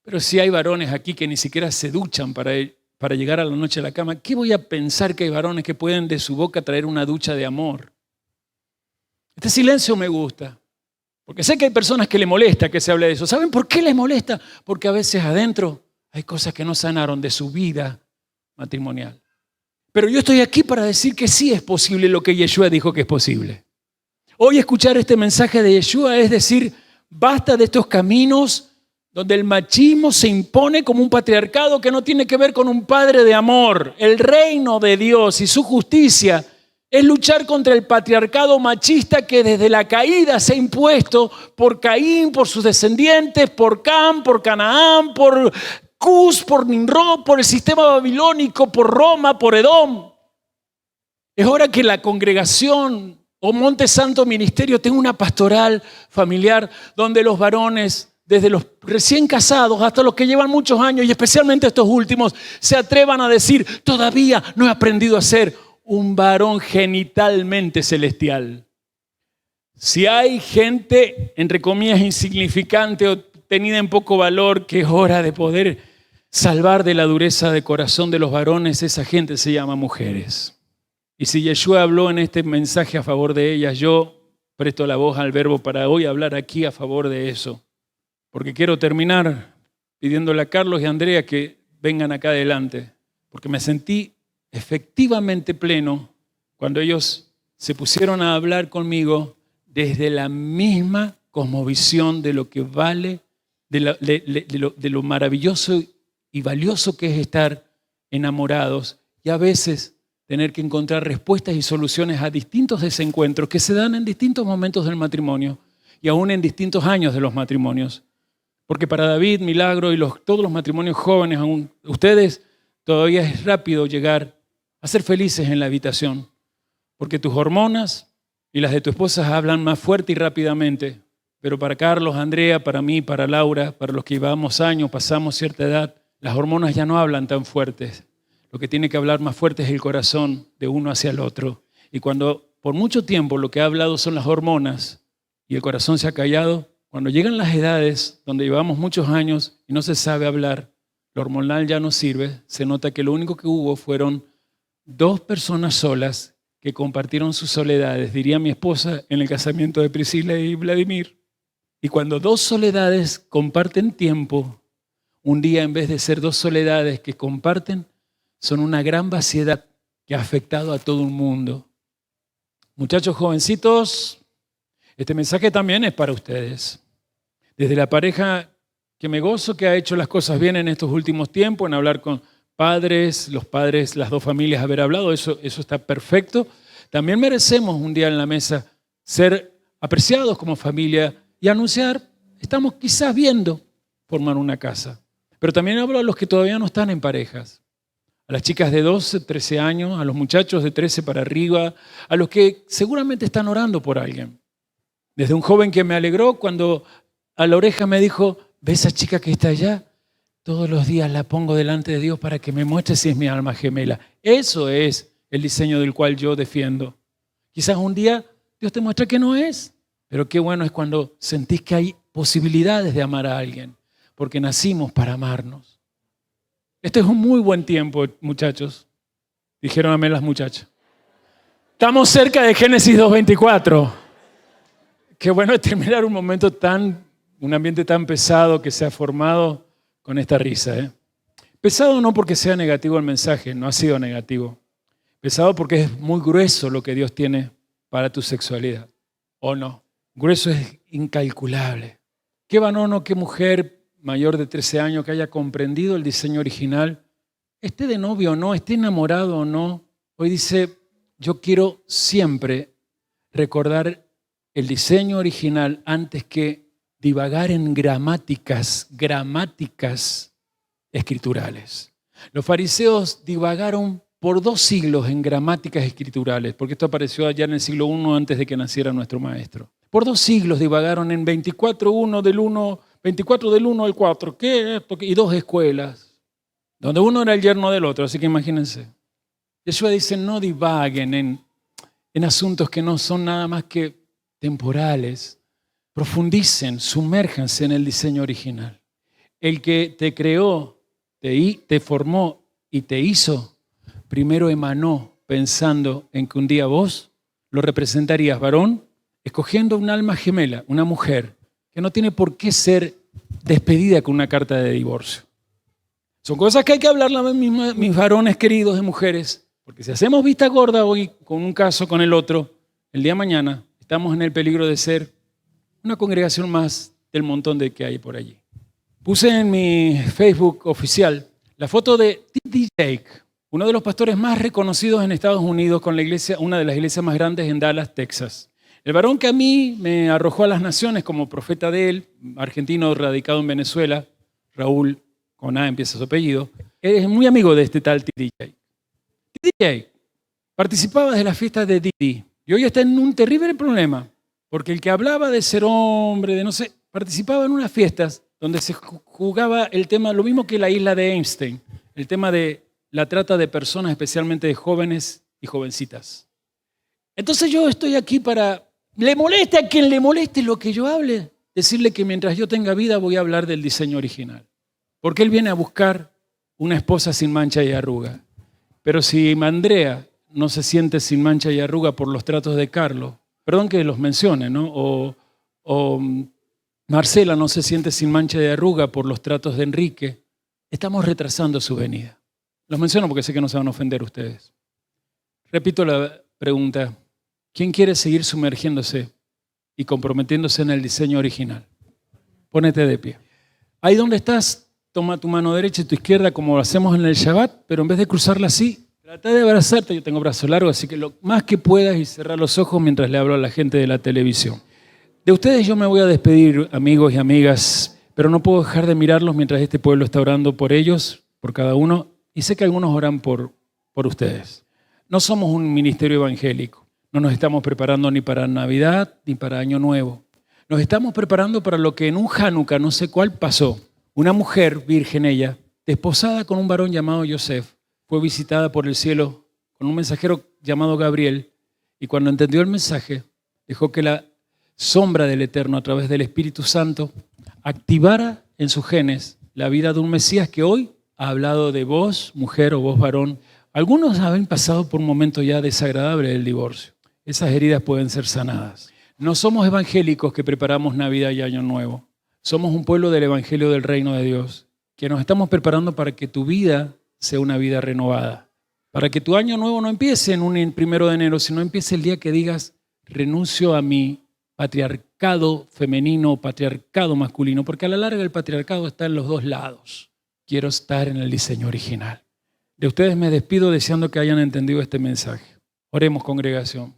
Pero si hay varones aquí que ni siquiera se duchan para llegar a la noche a la cama, ¿qué voy a pensar que hay varones que pueden de su boca traer una ducha de amor? Este silencio me gusta, porque sé que hay personas que le molesta que se hable de eso. ¿Saben por qué les molesta? Porque a veces adentro hay cosas que no sanaron de su vida matrimonial. Pero yo estoy aquí para decir que sí es posible lo que Yeshua dijo que es posible. Hoy escuchar este mensaje de Yeshua es decir: basta de estos caminos donde el machismo se impone como un patriarcado que no tiene que ver con un padre de amor. El reino de Dios y su justicia es luchar contra el patriarcado machista que desde la caída se ha impuesto por Caín, por sus descendientes, por Cam, por Canaán, por Cus, por Nimrod, por el sistema babilónico, por Roma, por Edom. Es hora que la congregación o Monte Santo Ministerio tenga una pastoral familiar donde los varones, desde los recién casados hasta los que llevan muchos años y especialmente estos últimos, se atrevan a decir: todavía no he aprendido a ser un varón genitalmente celestial. Si hay gente, entre comillas, insignificante o tenida en poco valor, que es hora de poder salvar de la dureza de corazón de los varones, esa gente se llama mujeres. Y si Yeshua habló en este mensaje a favor de ellas, yo presto la voz al verbo para hoy hablar aquí a favor de eso. Porque quiero terminar pidiéndole a Carlos y a Andrea que vengan acá adelante, porque me sentí efectivamente pleno cuando ellos se pusieron a hablar conmigo desde la misma cosmovisión de lo que vale, de lo maravilloso y valioso que es estar enamorados y a veces tener que encontrar respuestas y soluciones a distintos desencuentros que se dan en distintos momentos del matrimonio y aún en distintos años de los matrimonios. Porque para David, Milagro y todos los matrimonios jóvenes, aún ustedes, todavía es rápido llegar a ser felices en la habitación. Porque tus hormonas y las de tu esposa hablan más fuerte y rápidamente. Pero para Carlos, Andrea, para mí, para Laura, para los que llevamos años, pasamos cierta edad, las hormonas ya no hablan tan fuertes. Lo que tiene que hablar más fuerte es el corazón de uno hacia el otro. Y cuando por mucho tiempo lo que ha hablado son las hormonas, y el corazón se ha callado, cuando llegan las edades donde llevamos muchos años y no se sabe hablar, lo hormonal ya no sirve, se nota que lo único que hubo fueron 2 personas solas que compartieron sus soledades, diría mi esposa en el casamiento de Priscila y Vladimir. Y cuando 2 soledades comparten tiempo, un día en vez de ser 2 soledades que comparten, son una gran vaciedad que ha afectado a todo un mundo. Muchachos jovencitos, este mensaje también es para ustedes. Desde la pareja que me gozo, que ha hecho las cosas bien en estos últimos tiempos, en hablar con padres, los padres, las 2 familias, haber hablado, eso está perfecto. También merecemos un día en la mesa ser apreciados como familia y anunciar, estamos quizás viendo formar una casa. Pero también hablo a los que todavía no están en parejas. A las chicas de 12, 13 años, a los muchachos de 13 para arriba, a los que seguramente están orando por alguien. Desde un joven que me alegró cuando a la oreja me dijo, ¿ve esa chica que está allá? Todos los días la pongo delante de Dios para que me muestre si es mi alma gemela. Eso es el diseño del cual yo defiendo. Quizás un día Dios te muestra que no es, pero qué bueno es cuando sentís que hay posibilidades de amar a alguien, porque nacimos para amarnos. Este es un muy buen tiempo, muchachos. Dijeron amén las muchachas. Estamos cerca de Génesis 2:24. Qué bueno es terminar un ambiente tan pesado que se ha formado con esta risa. Pesado no porque sea negativo el mensaje, no ha sido negativo. Pesado porque es muy grueso lo que Dios tiene para tu sexualidad. ¿O no? Grueso es incalculable. Qué varón o qué mujer mayor de 13 años que haya comprendido el diseño original, esté de novio o no, esté enamorado o no, hoy dice, yo quiero siempre recordar el diseño original antes que divagar en gramáticas escriturales. Los fariseos divagaron por 2 siglos en gramáticas escriturales, porque esto apareció allá en el siglo I antes de que naciera nuestro maestro. Por 2 siglos divagaron en 24 del 1 al 4, ¿qué es esto? Y 2 escuelas, donde uno era el yerno del otro, así que imagínense. Yeshua dice, no divaguen en asuntos que no son nada más que temporales. Profundicen, sumérjanse en el diseño original. El que te creó, te formó y te hizo, primero emanó pensando en que un día vos lo representarías varón, escogiendo un alma gemela, una mujer, que no tiene por qué ser despedida con una carta de divorcio. Son cosas que hay que hablar mis varones queridos de mujeres, porque si hacemos vista gorda hoy con un caso, con el otro, el día de mañana estamos en el peligro de ser una congregación más del montón de que hay por allí. Puse en mi Facebook oficial la foto de T.D. Jake, uno de los pastores más reconocidos en Estados Unidos con la iglesia, una de las iglesias más grandes en Dallas, Texas. El varón que a mí me arrojó a las naciones como profeta de él, argentino radicado en Venezuela, Raúl, con A empieza su apellido, es muy amigo de este tal T.D. Jake. T.D. Jake participaba de las fiestas de Didi y hoy está en un terrible problema, porque el que hablaba de ser hombre, de no sé, participaba en unas fiestas donde se jugaba el tema, lo mismo que la isla de Einstein, el tema de la trata de personas, especialmente de jóvenes y jovencitas. Entonces yo estoy aquí para, le moleste a quien le moleste lo que yo hable, decirle que mientras yo tenga vida voy a hablar del diseño original. Porque él viene a buscar una esposa sin mancha y arruga. Pero si Andrea no se siente sin mancha y arruga por los tratos de Carlos, perdón que los mencione, ¿no? O Marcela no se siente sin mancha y arruga por los tratos de Enrique, estamos retrasando su venida. Los menciono porque sé que no se van a ofender ustedes. Repito la pregunta. ¿Quién quiere seguir sumergiéndose y comprometiéndose en el diseño original? Pónete de pie. Ahí donde estás, toma tu mano derecha y tu izquierda como lo hacemos en el Shabbat, pero en vez de cruzarla así, trata de abrazarte. Yo tengo brazo largo, así que lo más que puedas y cerrar los ojos mientras le hablo a la gente de la televisión. De ustedes yo me voy a despedir, amigos y amigas, pero no puedo dejar de mirarlos mientras este pueblo está orando por ellos, por cada uno, y sé que algunos oran por ustedes. No somos un ministerio evangélico. No nos estamos preparando ni para Navidad ni para Año Nuevo. Nos estamos preparando para lo que en un Hanukkah, no sé cuál, pasó. Una mujer, virgen ella, desposada con un varón llamado Yosef, fue visitada por el cielo con un mensajero llamado Gabriel y cuando entendió el mensaje, dejó que la sombra del Eterno a través del Espíritu Santo, activara en sus genes la vida de un Mesías que hoy ha hablado de vos, mujer o vos, varón. Algunos han pasado por un momento ya desagradable del divorcio. Esas heridas pueden ser sanadas. No somos evangélicos que preparamos Navidad y Año Nuevo. Somos un pueblo del Evangelio del Reino de Dios, que nos estamos preparando para que tu vida sea una vida renovada. Para que tu año nuevo no empiece en un 1 de enero, sino empiece el día que digas, renuncio a mi patriarcado femenino o patriarcado masculino, porque a la larga el patriarcado está en los dos lados. Quiero estar en el diseño original. De ustedes me despido deseando que hayan entendido este mensaje. Oremos, congregación.